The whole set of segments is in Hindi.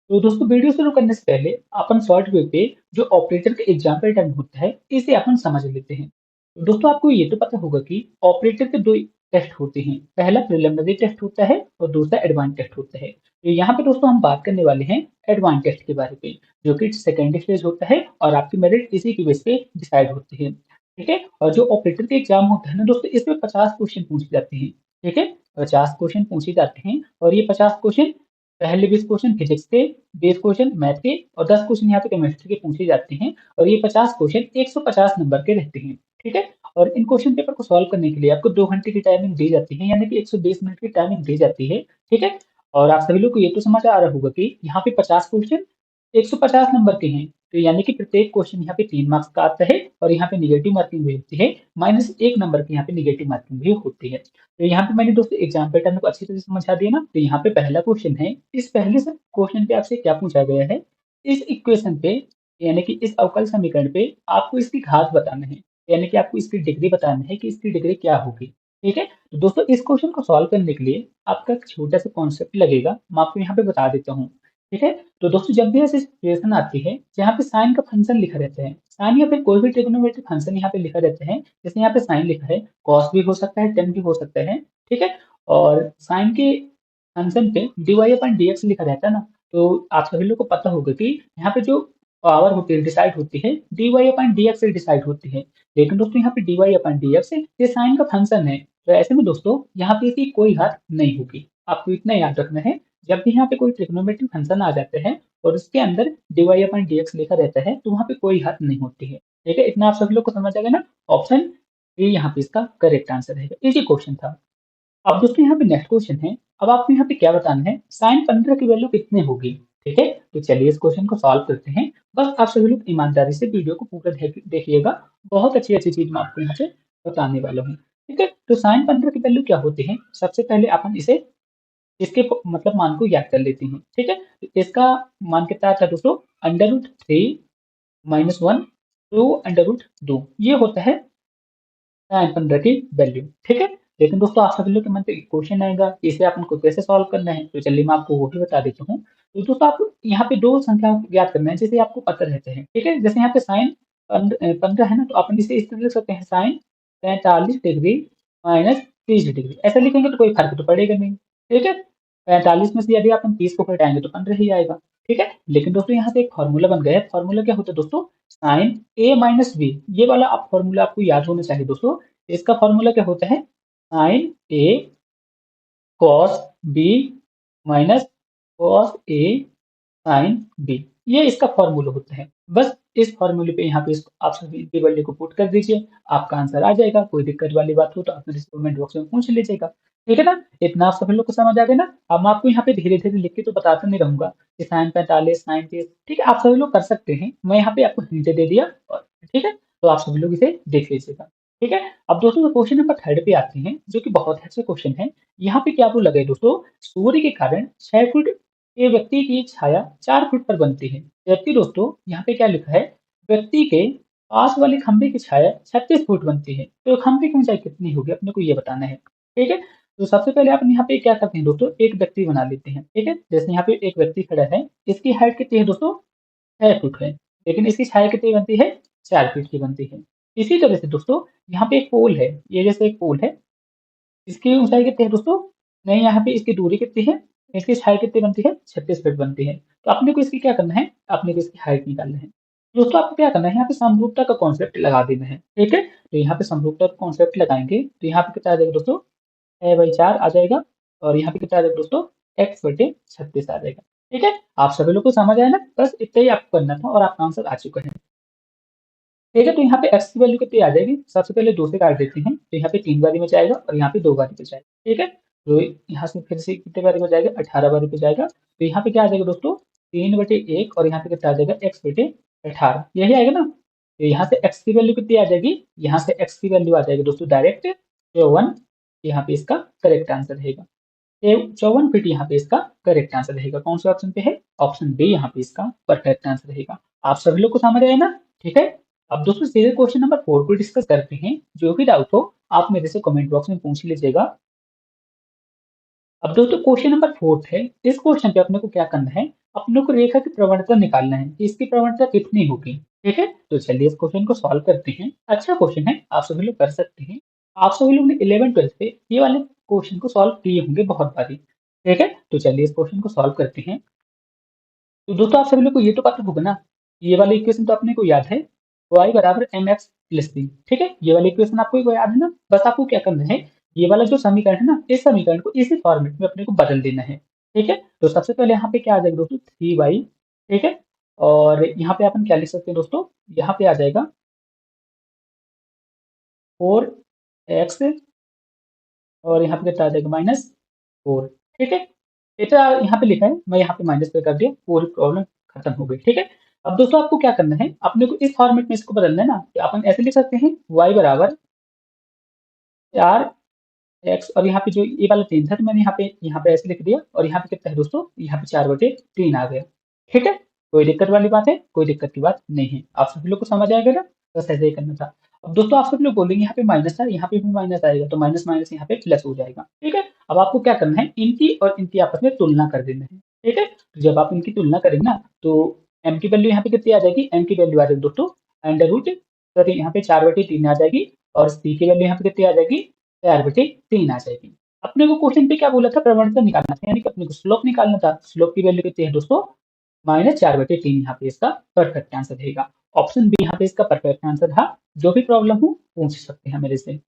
तो दोस्तों वीडियो शुरू करने से पहले अपन शॉर्ट वे पे जो ऑपरेटर का एग्जाम पैटर्न होता है इसे अपन समझ लेते हैं। तो दोस्तों आपको ये तो पता होगा कि ऑपरेटर के दो टेस्ट होते हैं, पहला प्रिलिमिनरी टेस्ट होता है और दूसरा एडवांस टेस्ट होता है। तो यहाँ पे दोस्तों हम बात करने वाले हैं एडवांस टेस्ट के बारे में, जो कि सेकेंड स्टेज होता है और आपकी मेरिट इसी की बेस पे डिसाइड होती है। ठीक है, और जो ऑपरेटर के एग्जाम होता है ना दोस्तों, इसमें 50 क्वेश्चन पूछे जाते हैं। ठीक है, 50 क्वेश्चन पूछे जाते हैं और ये 50 क्वेश्चन, पहले 20 क्वेश्चन फिजिक्स के, 20 क्वेश्चन मैथ के और 10 क्वेश्चन यहाँ पे केमिस्ट्री के पूछे जाते हैं। और ये 50 क्वेश्चन 150 नंबर के रहते हैं। ठीक है, और इन क्वेश्चन पेपर को सॉल्व करने के लिए आपको 2 घंटे की टाइमिंग दी जाती है, यानी कि 120 मिनट की टाइमिंग दी जाती है। ठीक है, और आप सभी लोग को ये तो समझ आ रहा होगा कि यहाँ पे 50 क्वेश्चन 150 नंबर के हैं, तो यानी कि प्रत्येक क्वेश्चन यहाँ पे 3 मार्क्स का आता है और यहाँ पे निगेटिव मार्किंग भी होती है, -1 नंबर की यहाँ पे निगेटिव मार्किंग भी होती है। तो यहाँ पे मैंने दोस्तों एग्जाम पैटर्न को अच्छी तरह से समझा दिया ना। तो यहाँ पे पहला क्वेश्चन है, इस पहले से क्वेश्चन पे आपसे क्या पूछा गया है, इस इक्वेशन पे यानी कि इस अवकल समीकरण पे आपको इसकी घात बताना है, यानी कि आपको इसकी डिग्री बताना है कि इसकी डिग्री क्या होगी। ठीक है, तो दोस्तों इस क्वेश्चन को सॉल्व करने के लिए आपका एक छोटा सा कॉन्सेप्ट लगेगा, मैं आपको यहाँ पे बता देता हूँ। ठीक है, तो दोस्तों जब भी ऐसी सिचुएशन आती है जहाँ पे साइन का फंक्शन लिखा रहता है, साइन या फिर कोई भी ट्रिग्नोमेट्रिक फंक्शन यहाँ पे लिखा रहता है, जैसे यहाँ पे साइन लिखा है, कॉस भी हो सकता है, टेन भी हो सकता है। ठीक है, और साइन के फंक्शन पे dy/dx लिखा रहता है ना, तो आप सभी लोग को पता होगा कि यहाँ पे जो पावर होती है डिसाइड होती है dy/dx से डिसाइड होती है। लेकिन दोस्तों यहाँ पे dy/dx ये साइन का फंक्शन है, तो ऐसे में दोस्तों यहाँ पे इसकी कोई घात नहीं होगी। आपको इतना याद रखना है, जब भी यहाँ पे कोई ट्रिग्नोमेट्रिक फंक्शन आ जाता है और उसके अंदर dy/dx लिखा रहता है, तो वहाँ पे कोई घात नहीं होती है। ठीक है, इतना आप सभी लोग को समझ आ गया ना। ऑप्शन ए यहाँ पे इसका करेक्ट आंसर रहेगा। इजी क्वेश्चन था। अब दोस्तों यहाँ पे नेक्स्ट क्वेश्चन है, अब आपको यहाँ पे क्या बताना है, sin 15 की वैल्यू कितनी होगी। ठीक है, तो चलिए इस क्वेश्चन को सॉल्व करते हैं। बस आप सभी लोग ईमानदारी से वीडियो को पूरा देखिएगा, बहुत अच्छी अच्छी चीज मैं आपको यहाँ से बताने वाला हूँ। ठीक है, तो sin 15 की वैल्यू क्या होती है, सबसे पहले अपन इसे इसके मतलब मान को याद कर लेते हैं। ठीक है, तो इसका मान कितना आता है दोस्तों, √3 - 1 2 ये होता है sin 15 की वैल्यू। ठीक है, लेकिन दोस्तों आप सभी लोग के मन पे एक क्वेश्चन आएगा कि इसे अपन को कैसे सॉल्व करना है, तो चलिए मैं आपको वो भी बता देता हूँ। तो दोस्तों आपको यहाँ पे दो संख्याओं को ज्ञात करना है जैसे आपको पता रहते हैं। ठीक है, जैसे यहाँ पे साइन 15 है ना, तो अपन इसे इस तरह लिख सकते हैं, साइन 45 डिग्री -30 डिग्री। ऐसा लिखेंगे तो कोई फर्क तो पड़ेगा नहीं। ठीक है, 45 में से यदि अपन 30 को घटाएंगे तो 15 ही आएगा। ठीक है, लेकिन दोस्तों यहाँ से एक फॉर्मूला बन गया है। फॉर्मूला क्या होता है दोस्तों, साइन a - b, ये वाला आप फॉर्मूला आपको याद होना चाहिए दोस्तों। इसका फॉर्मूला क्या होता है, sine a cos b minus cos a sine b, ये इसका फॉर्मूला होता है। बस इस फॉर्मूले पे यहाँ पे आप सभी की वैल्यू को पुट कर दीजिए, आपका आंसर आ जाएगा। कोई दिक्कत वाली बात हो तो आप मेरे से कमेंट बॉक्स में पूछ लीजिएगा। ठीक है ना, इतना आप सभी लोग को समझ आ गया ना। अब मैं आपको यहाँ पे धीरे धीरे लिख के तो बताता नहीं रहूंगा कि साइन 45 साइन 30। ठीक है, आप सभी लोग कर सकते हैं, मैं यहाँ पे आपको हिंट दे दिया। और ठीक है, तो आप सभी लोग इसे देख लीजिएगा। ठीक है, अब दोस्तों क्वेश्चन नंबर 3 पे आते हैं, जो कि बहुत अच्छे क्वेश्चन है। यहाँ पे क्या बोला गया दोस्तों, सूर्य के कारण 6 फुट ये व्यक्ति की छाया 4 फुट पर बनती है। जबकि दोस्तों यहाँ पे क्या लिखा है, व्यक्ति के पास वाले खंभे की छाया 36 फुट बनती है। तो खंभे की ऊंचाई कितनी होगी अपने को ये बताना है। ठीक है, तो सबसे पहले अपन यहाँ पे क्या करते हैं दोस्तों, एक व्यक्ति बना लेते हैं। ठीक है, जैसे यहाँ पे एक व्यक्ति खड़ा है, इसकी हाइट कितनी है दोस्तों, 6 फुट है, लेकिन इसकी छाया कितनी बनती है, 4 फीट की बनती है। इसी तरह से दोस्तों यहाँ पे एक पोल है, ये जैसे एक पोल है, इसकी ऊंचाई कितनी है दोस्तों, नहीं यहाँ पे इसकी दूरी कितनी है, इसकी हाइट कितनी बनती है, 36 फीट बनती है। तो आपने को इसकी क्या करना है, आपने को इसकी हाइट निकालना है। दोस्तों आपको क्या करना है, यहाँ पे समरूपता का कॉन्सेप्ट लगा देना है। ठीक है, तो यहाँ पे समरूपता का कॉन्सेप्ट लगाएंगे तो यहाँ पे कितना आ जाएगा दोस्तों, 6/4 आ जाएगा। और यहाँ पे कितना आ जाएगा दोस्तों, x/36 आ जाएगा। ठीक है, आप सभी लोग को समझ आया ना, बस इतना ही आपको करना था और आपका आंसर आ चुका है। ठीक है, तो यहाँ पे x की वैल्यू कितनी आ जाएगी, सबसे पहले 2 से काट देते हैं, तो यहाँ पे 3 बारी में जाएगा और यहाँ पे 2 बारी पे जाएगा। ठीक है, तो यहाँ से फिर से कितने बारी में जाएगा, 18 बारी पे जाएगा। तो यहाँ पे क्या आ जाएगा दोस्तों, 3/1 और यहाँ पे कितना आ जाएगा, x/18, यही आएगा ना। तो यहाँ से x की वैल्यू कितनी आ जाएगी, यहाँ से x की वैल्यू आ जाएगी दोस्तों डायरेक्ट 54। यहाँ पे इसका करेक्ट आंसर रहेगा 54 फीट, यहाँ पे इसका करेक्ट आंसर रहेगा। कौन से ऑप्शन पे है, ऑप्शन बी यहाँ पे इसका परफेक्ट आंसर रहेगा। आप सभी लोग को समझ आया ना। ठीक है, अब दोस्तों सीधे क्वेश्चन नंबर 4 को डिस्कस करते हैं। जो भी डाउट हो आप मेरे से कमेंट बॉक्स में पूछ लीजिएगा। अब दोस्तों क्वेश्चन नंबर 4 है, इस क्वेश्चन पे अपने को क्या करना है, अपने को रेखा की प्रवणता निकालना है कि इसकी प्रवणता कितनी होगी। ठीक है, तो चलिए इस क्वेश्चन को सॉल्व करते हैं। अच्छा क्वेश्चन है, आप सभी लोग कर सकते हैं। आप सभी लोग ने 11th-12th पे ये वाले क्वेश्चन को सॉल्व किए होंगे बहुत बारी। ठीक है, तो चलिए इस क्वेश्चन को सॉल्व करते हैं। तो दोस्तों आप सभी लोग को ये तो पता होगा ना, ये वाला इक्वेशन तो अपने को याद है, y बराबर mx प्लस b। ठीक है, ये वाला इक्वेशन आपको को याद है ना। बस आपको क्या करना है, ये वाला जो समीकरण है ना, इस समीकरण को इसी फॉर्मेट में अपने को बदल देना है। ठीक है, तो सबसे पहले यहाँ पे क्या आ जाएगा दोस्तों, 3y। ठीक है, और यहाँ पे अपन क्या लिख सकते हैं दोस्तों, यहाँ पे आ जाएगा 4x, और यहाँ पे कितना आ जाएगा, -4। ठीक है, इतना यहाँ पे लिखा है, मैं यहाँ पे माइनस पे कर दिया, पूरी प्रॉब्लम खत्म हो गई। ठीक है, अब दोस्तों आपको क्या करना है, अपने को इस फॉर्मेट में इसको बदलना है ना, कि अपन ऐसे लिख सकते हैं y बराबर 4x, और यहाँ पे जो ये वाला 3 था तो मैंने यहाँ पे ऐसे लिख दिया, और यहाँ पे कितना है दोस्तों, यहाँ पे 4/3 आ गया। ठीक है, कोई दिक्कत वाली बात है, कोई दिक्कत की बात नहीं है, आप सभी लोग को समझ आएगा ना, बस ऐसे ही करना था। अब दोस्तों आप सभी लोग बोलेंगे यहाँ पे माइनस था, यहाँ पे भी माइनस आएगा, तो माइनस माइनस यहाँ पे प्लस हो जाएगा। ठीक है, अब आपको क्या करना है, इनकी और इनकी आपस में तुलना कर देना है। ठीक है, तो जब आप इनकी तुलना करेंगे ना, तो m की वैल्यू यहाँ पे कितनी आ जाएगी, m की वैल्यू आ जाएगी दोस्तों अंडर रूट, सॉरी यहाँ पे 4/3 आ जाएगी, और c की वैल्यू यहाँ पे कितनी आ जाएगी, 4/3 आ जाएगी। अपने को क्वेश्चन पे क्या बोला था, प्रवणता निकालना था, यानी कि अपने को स्लोप निकालना था। स्लोप की वैल्यू कितनी है दोस्तों, -4/3 यहाँ पे इसका परफेक्ट आंसर रहेगा। ऑप्शन बी यहाँ पे इसका परफेक्ट आंसर था। जो भी प्रॉब्लम हो पूछ सकते हैं मेरे से।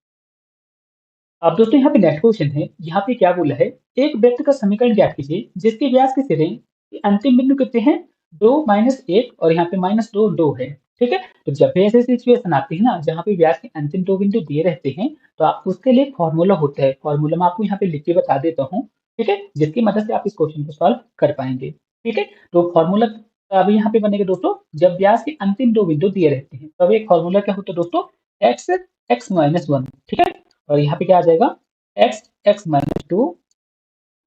अब दोस्तों यहाँ पे नेक्स्ट क्वेश्चन है, यहाँ पे क्या बोला है, एक वृत्त का समीकरण ज्ञात कीजिए जिसके व्यास के सिरे के अंतिम बिंदु कितने हैं, 2 - 1, और यहाँ पे -2 2 है। ठीक है, तो जब भी ऐसे सिचुएशन आती है ना, जहाँ पे व्यास के अंतिम दो बिंदु दिए रहते हैं, तो आप उसके लिए फॉर्मूला होता है, फॉर्मूला मैं आपको यहाँ पे लिख के बता देता हूँ। ठीक है, जिसकी मदद से आप इस क्वेश्चन को सॉल्व कर पाएंगे। ठीक है, तो फॉर्मूला अभी यहाँ पे बनेगा दोस्तों, जब व्यास के अंतिम दो बिंदु दिए रहते हैं, तब एक फॉर्मूला क्या होता है दोस्तों, एक्स x-1। ठीक है, और यहाँ पे क्या आ जाएगा, एक्स x-2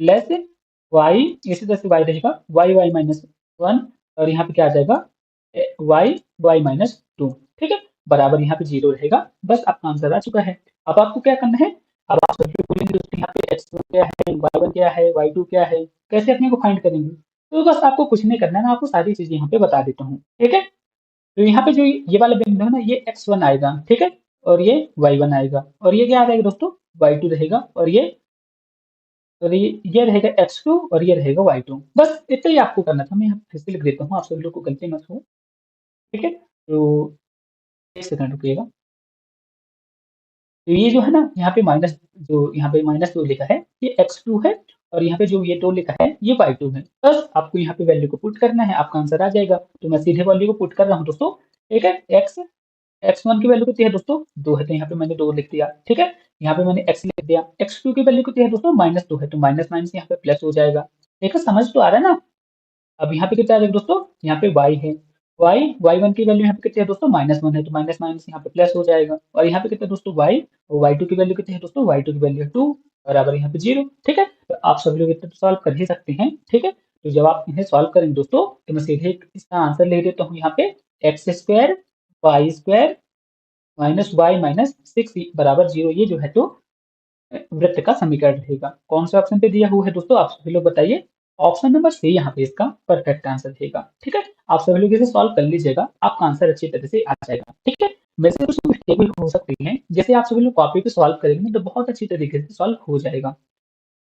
प्लस वाई, इसी तरह से वाई रहेगा, y-1, और यहाँ पे क्या आ जाएगा, y-2। ठीक है, बराबर यहाँ पे 0 रहेगा। बस आपका आंसर आ चुका है। अब आपको क्या करना है, अब आप सभी बोलेंगे दोस्तों यहाँ पे x1 क्या है, y1 क्या है, y2 क्या है, कैसे अपने को फाइंड करेंगे। तो बस आपको कुछ नहीं करना है, मैं आपको सारी चीजें यहाँ पे बता देता हूँ। ठीक है, तो यहाँ पे जो ये वाला बिंदु है ना, ये x1 आएगा। ठीक है, और ये y1 आएगा, और ये क्या आ जाएगा दोस्तों, y2 रहेगा, और ये रहेगा x2, और ये रहेगा y2। बस इतना ही आपको करना था। मैं यहाँ फिर से लिख देता हूँ, आप सभी लोग को गलती मत हो। ठीक है, तो एक सेकंड रुकिएगा। तो ये जो है ना, यहाँ पे माइनस, जो यहाँ पे -2 लिखा है, ये x2 है, और यहाँ पे जो ये 2 लिखा है, ये y2 है। बस आपको यहाँ पे वैल्यू को पुट करना है, आपका आंसर आ जाएगा। तो मैं सीधे वैल्यू को पुट कर रहा हूँ दोस्तों। ठीक है, x1 की वैल्यू कितनी है दोस्तों, 2 है, तो यहाँ पे मैंने 2 लिख दिया। ठीक है, यहाँ पे मैंने x लिख दिया। x2 की वैल्यू कितनी है दोस्तों, -2 है, तो माइनस माइनस यहाँ पे प्लस हो जाएगा। ठीक है, समझ तो आ रहा है ना। अब यहाँ पे कितना आ जाएगा दोस्तों, यहाँ पे y है, y1 की वैल्यू यहाँ पे कितनी है दोस्तों, -1 है, तो माइनस माइनस यहाँ पे प्लस हो जाएगा। और यहाँ पे कितना है दोस्तों, y, और y2 की वैल्यू कितनी है दोस्तों, y2 की वैल्यू है 2, बराबर यहाँ पे 0। ठीक है, तो आप सभी लोग इतना तो सॉल्व कर ही सकते हैं। ठीक है, तो जब आप इन्हें सॉल्व करेंगे दोस्तों, तो मैं सीधे इसका आंसर ले देता हूँ यहाँ पे, x² y² -y -6 बराबर 0। ये जो है तो वृत्त का समीकरण रहेगा। कौन से ऑप्शन पे दिया हुआ है दोस्तों, आप सभी लोग बताइए। ऑप्शन नंबर सी यहाँ पे इसका परफेक्ट आंसर रहेगा। ठीक है, आप सभी लोग इसे सॉल्व कर लीजिएगा, आपका आंसर अच्छी तरह से आ जाएगा। ठीक है, मेरे से कुछ मिस्टेक भी हो सकती है, जैसे आप सभी लोग कॉपी पे सॉल्व करेंगे ना, तो बहुत अच्छी तरीके से सॉल्व हो जाएगा।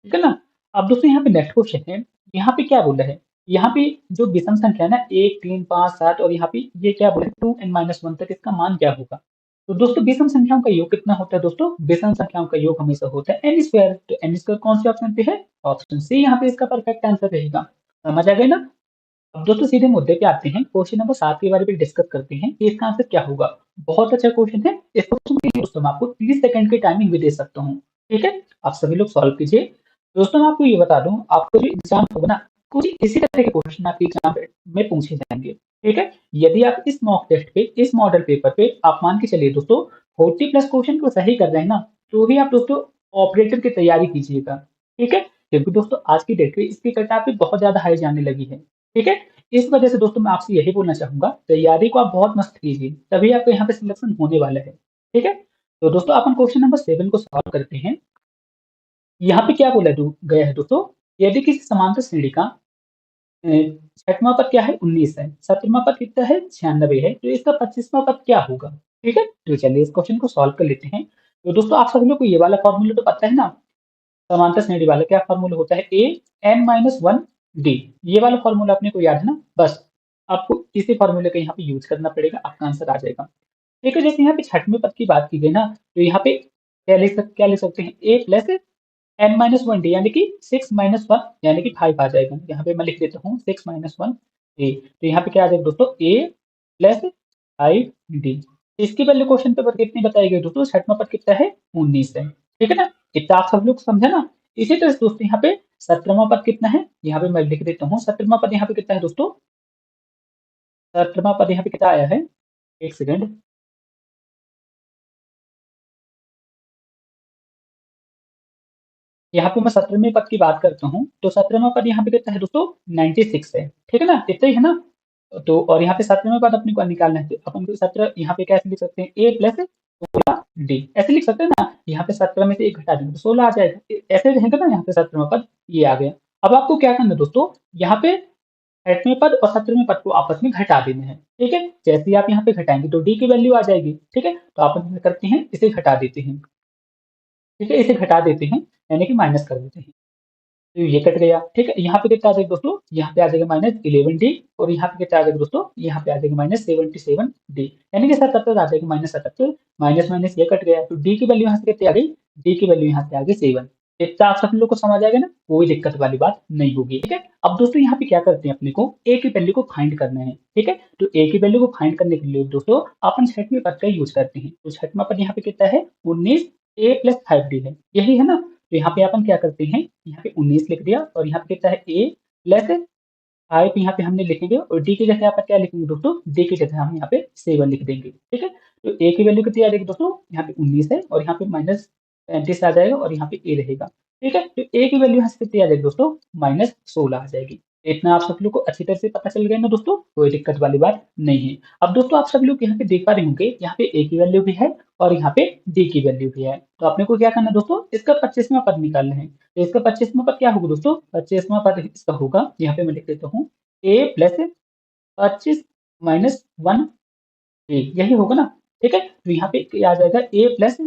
ठीक है ना। अब दोस्तों यहाँ पे नेक्स्ट क्वेश्चन है, यहाँ पे क्या बोला है, यहाँ पे जो विषम संख्या है ना, 1 3 5 7, और यहाँ पे ये क्या बोला है, 2n-1 तक इसका मान क्या होगा। तो दोस्तों विषम संख्याओं का योग कितना होता है दोस्तों, विषम संख्याओं का योग हमेशा होता है n²। तो n² कौन से ऑप्शन पे है, ऑप्शन सी यहाँ पे इसका परफेक्ट आंसर रहेगा। समझ आ गए ना। अब दोस्तों सीधे मुद्दे पे आते हैं, क्वेश्चन नंबर 7 के बारे में डिस्कस करते हैं कि इसका आंसर क्या होगा। बहुत अच्छा क्वेश्चन है। इस क्वेश्चन के लिए दोस्तों मैं आपको 30 सेकंड की टाइमिंग भी दे सकता हूँ। ठीक है, आप सभी लोग सॉल्व कीजिए। दोस्तों मैं आपको ये बता दूं, आपको जो एग्जाम होगा ना, कुछ इसी तरह के क्वेश्चन आपके एग्जाम में पूछे जाएंगे। ठीक है, यदि आप इस मॉक टेस्ट पे, इस मॉडल पेपर पे आप मान के चलिए दोस्तों 40+ क्वेश्चन को सही कर रहे हैं ना, तो ही आप दोस्तों ऑपरेटर की तैयारी कीजिएगा। ठीक है, क्योंकि दोस्तों आज की डेट पे इसकी कट भी बहुत ज्यादा हाई जाने लगी है। ठीक है, इस वजह से दोस्तों मैं आपसे यही बोलना चाहूंगा, तैयारी को आप बहुत मस्त कीजिए, तभी आपको यहाँ पे सिलेक्शन होने वाला है। ठीक है, तो दोस्तों अपन क्वेश्चन नंबर 7 को सॉल्व करते हैं। यहाँ पे क्या बोला गया है दोस्तों, यदि किसी समांतर श्रेणी का छठवां पद क्या है 19 है, 17वां पद कितना है 96 है, तो इसका 25वां पद क्या होगा। ठीक है, तो चलिए इस क्वेश्चन को सॉल्व कर लेते हैं। तो दोस्तों आप सभी लोग को ये वाला फॉर्मूला तो पता है ना, समांतर श्रेणी वाला क्या फॉर्मूला होता है, A N minus one D. ये वाला फॉर्मूला अपने को याद है ना, बस आपको इसी फॉर्मूले का यहाँ पे यूज करना पड़ेगा, आपका आंसर आ जाएगा। ठीक है, जैसे यहाँ पे छठवें पद की बात की गई ना, तो यहाँ पे क्या लिख सकते हैं, A plus N minus one D, यानी कि 6 - 1 यानी कि 5 आ जाएगा। यहाँ पे मैं लिख देता हूँ 6 - 1 ए, तो यहाँ पे क्या आ जाएगा दोस्तों, ए प्लस 5 डी। इसकी वैल्यू क्वेश्चन पेपर कितनी बताई गई दोस्तों, छठवां पद कितना है 19 है। ठीक है ना, इतना आप सब लोग समझे ना। इसी तरह से दोस्तों यहाँ पे 17वां पद कितना है, यहाँ पे मैं लिख देता हूँ 17वां पद यहाँ पे कितना है दोस्तों, 17वां पद यहाँ पे कितना आया है, एक सेकंड। यहाँ पे मैं 17वें पद की बात करता हूँ, तो 17वां पद यहाँ पे कितना है दोस्तों, 96 है। ठीक है ना, इतना ही है ना। तो और यहाँ पे 17वें पद अपने को निकालना है, तो अपन को 17 यहाँ पे कैसे लिख सकते हैं, ए प्लस डी ऐसे लिख सकते हैं ना। यहाँ पे 17 में से एक घटा देंगे तो 16 आ जाएगा, ऐसे रहेगा ना। यहाँ पे 17वां पद ये आ गया। अब आपको क्या करना है दोस्तों, यहाँ पे 8वें पद और 17वें पद को आपस में घटा देने हैं। ठीक है, जैसे ही आप यहाँ पे घटाएंगे तो डी की वैल्यू आ जाएगी। ठीक है, तो आप करते हैं इसे घटा देते हैं। ठीक है, इसे घटा देते हैं यानी कि माइनस कर देते हैं, तो ये कट गया। ठीक है, यहाँ पे कितना आ जाएगा दोस्तों, यहाँ पे आ जाएगा -11 डी, और यहाँ पे कितना आ जाएगा दोस्तों, यहाँ पे आ जाएगा -77 डी, यानी कि 77 आ जाएगा, -77, माइनस माइनस ये कट गया, तो डी की वैल्यू यहाँ से कितनी आ गई, डी की वैल्यू यहाँ से आ गई 7। इतना आप सब लोग को समझ आएगा ना, कोई दिक्कत वाली बात नहीं होगी। ठीक है, अब दोस्तों यहाँ पे क्या करते हैं, अपने को ए की वैल्यू को फाइंड करना है। ठीक है, तो ए की वैल्यू को फाइंड करने के लिए दोस्तों अपन छठवें पद का यूज करते हैं। तो छठवां पद यहाँ पे कितना है 19, ए प्लस 5 डी है, यही है ना। तो यहाँ पे अपन क्या करते हैं, यहाँ पे 19 लिख दिया, और यहाँ पे कितना है ए प्लस 5 यहाँ पे हमने लिखेंगे, और डी की जगह आप क्या लिखेंगे दोस्तों, डी की जगह हम यहाँ पे 7 लिख देंगे। ठीक है, तो ए की वैल्यू कितनी आ जाएगी दोस्तों, यहाँ पे 19 है, और यहाँ पे -35 आ जाएगा, और यहाँ पे ए रहेगा। ठीक है, तो ए की वैल्यू यहाँ से कितनी आ जाएगी दोस्तों, -16 आ जाएगी। इतना आप सब लोग को अच्छी तरह से पता चल गया ना दोस्तों, कोई दिक्कत वाली बात नहीं है। अब दोस्तों आप सब लोग यहाँ पे देख पा रहे होंगे, यहाँ पे ए की वैल्यू भी है और यहाँ पे डी की वैल्यू भी है। तो अपने को क्या करना है दोस्तों, इसका 25वां पद निकालना है। तो इसका 25वां पद क्या होगा दोस्तों, 25वां पद इसका होगा, यहाँ पे मैं लिख देता हूँ ए प्लस 25 - 1 ए, यही होगा ना। ठीक है, तो यहाँ पे क्या आ जाएगा, ए प्लस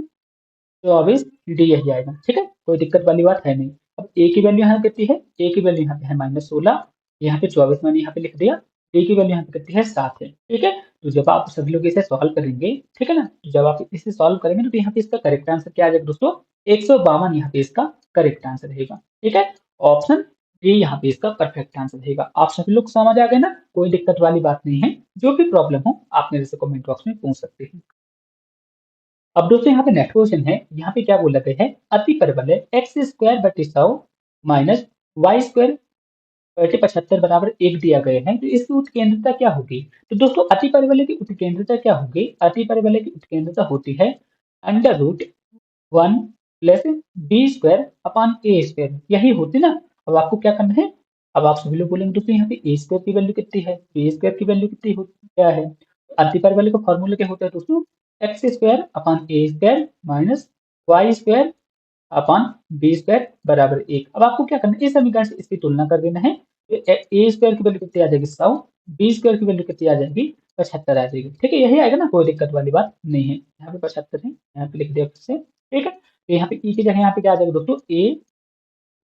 24 डी, यही आएगा। ठीक है, कोई दिक्कत वाली बात है नहीं। अब ए की वैल्यू यहाँ कितनी है, ए की वैल्यू यहाँ पे है -16, यहाँ पे 24 मैंने यहाँ पे लिख दिया, डी की वैल्यू यहाँ पे कितनी है 7 है। ठीक है, तो जब आप सभी लोग इसे सॉल्व करेंगे, ठीक है ना, तो जब आप इसे सॉल्व करेंगे ना, तो यहाँ पे इसका करेक्ट आंसर क्या आ जाएगा दोस्तों, 152 यहाँ पे इसका करेक्ट आंसर रहेगा। ठीक है, ऑप्शन डी यहाँ पे इसका परफेक्ट आंसर रहेगा। आप सभी लोग समझ आ गए ना, कोई दिक्कत वाली बात नहीं है। जो भी प्रॉब्लम हो आप मेरे से कमेंट बॉक्स में पूछ सकते हैं। अब दोस्तों यहाँ पे नेक्स्ट क्वेश्चन है, यहाँ पे क्या बोला गया है, अति परिबल है x² बटे 100 माइनस y² बटे 75 बराबर 1 दिया गया है, तो इसकी उत्केंद्रता क्या होगी। तो दोस्तों अति परिबल की उत्केंद्रता क्या होगी, अति परिबल की उत्केंद्रता होती है √1 प्लस b² अपॉन a², यही होती ना। अब आपको क्या करना है, अब आप सभी लोग बोलेंगे दोस्तों यहाँ पे a² की वैल्यू कितनी है, a² की वैल्यू कितनी होती क्या है। अति परिबल का फॉर्मूला क्या होता है दोस्तों, x² upon a² minus y² upon b² बराबर 1। अब आपको क्या करना है, इस समीकरण से इसकी तुलना कर देना है। a² की वैल्यू कितनी आ जाएगी 100, b² की वैल्यू कितनी आ जाएगी 75 आ जाएगी। ठीक है, यही आएगा ना, कोई दिक्कत वाली बात नहीं है। यहाँ पे 75 है, यहाँ पे लिख दिया फिर से। ठीक है, तो यहाँ पे ई की जगह यहाँ पे क्या आ जाएगा दोस्तों, ए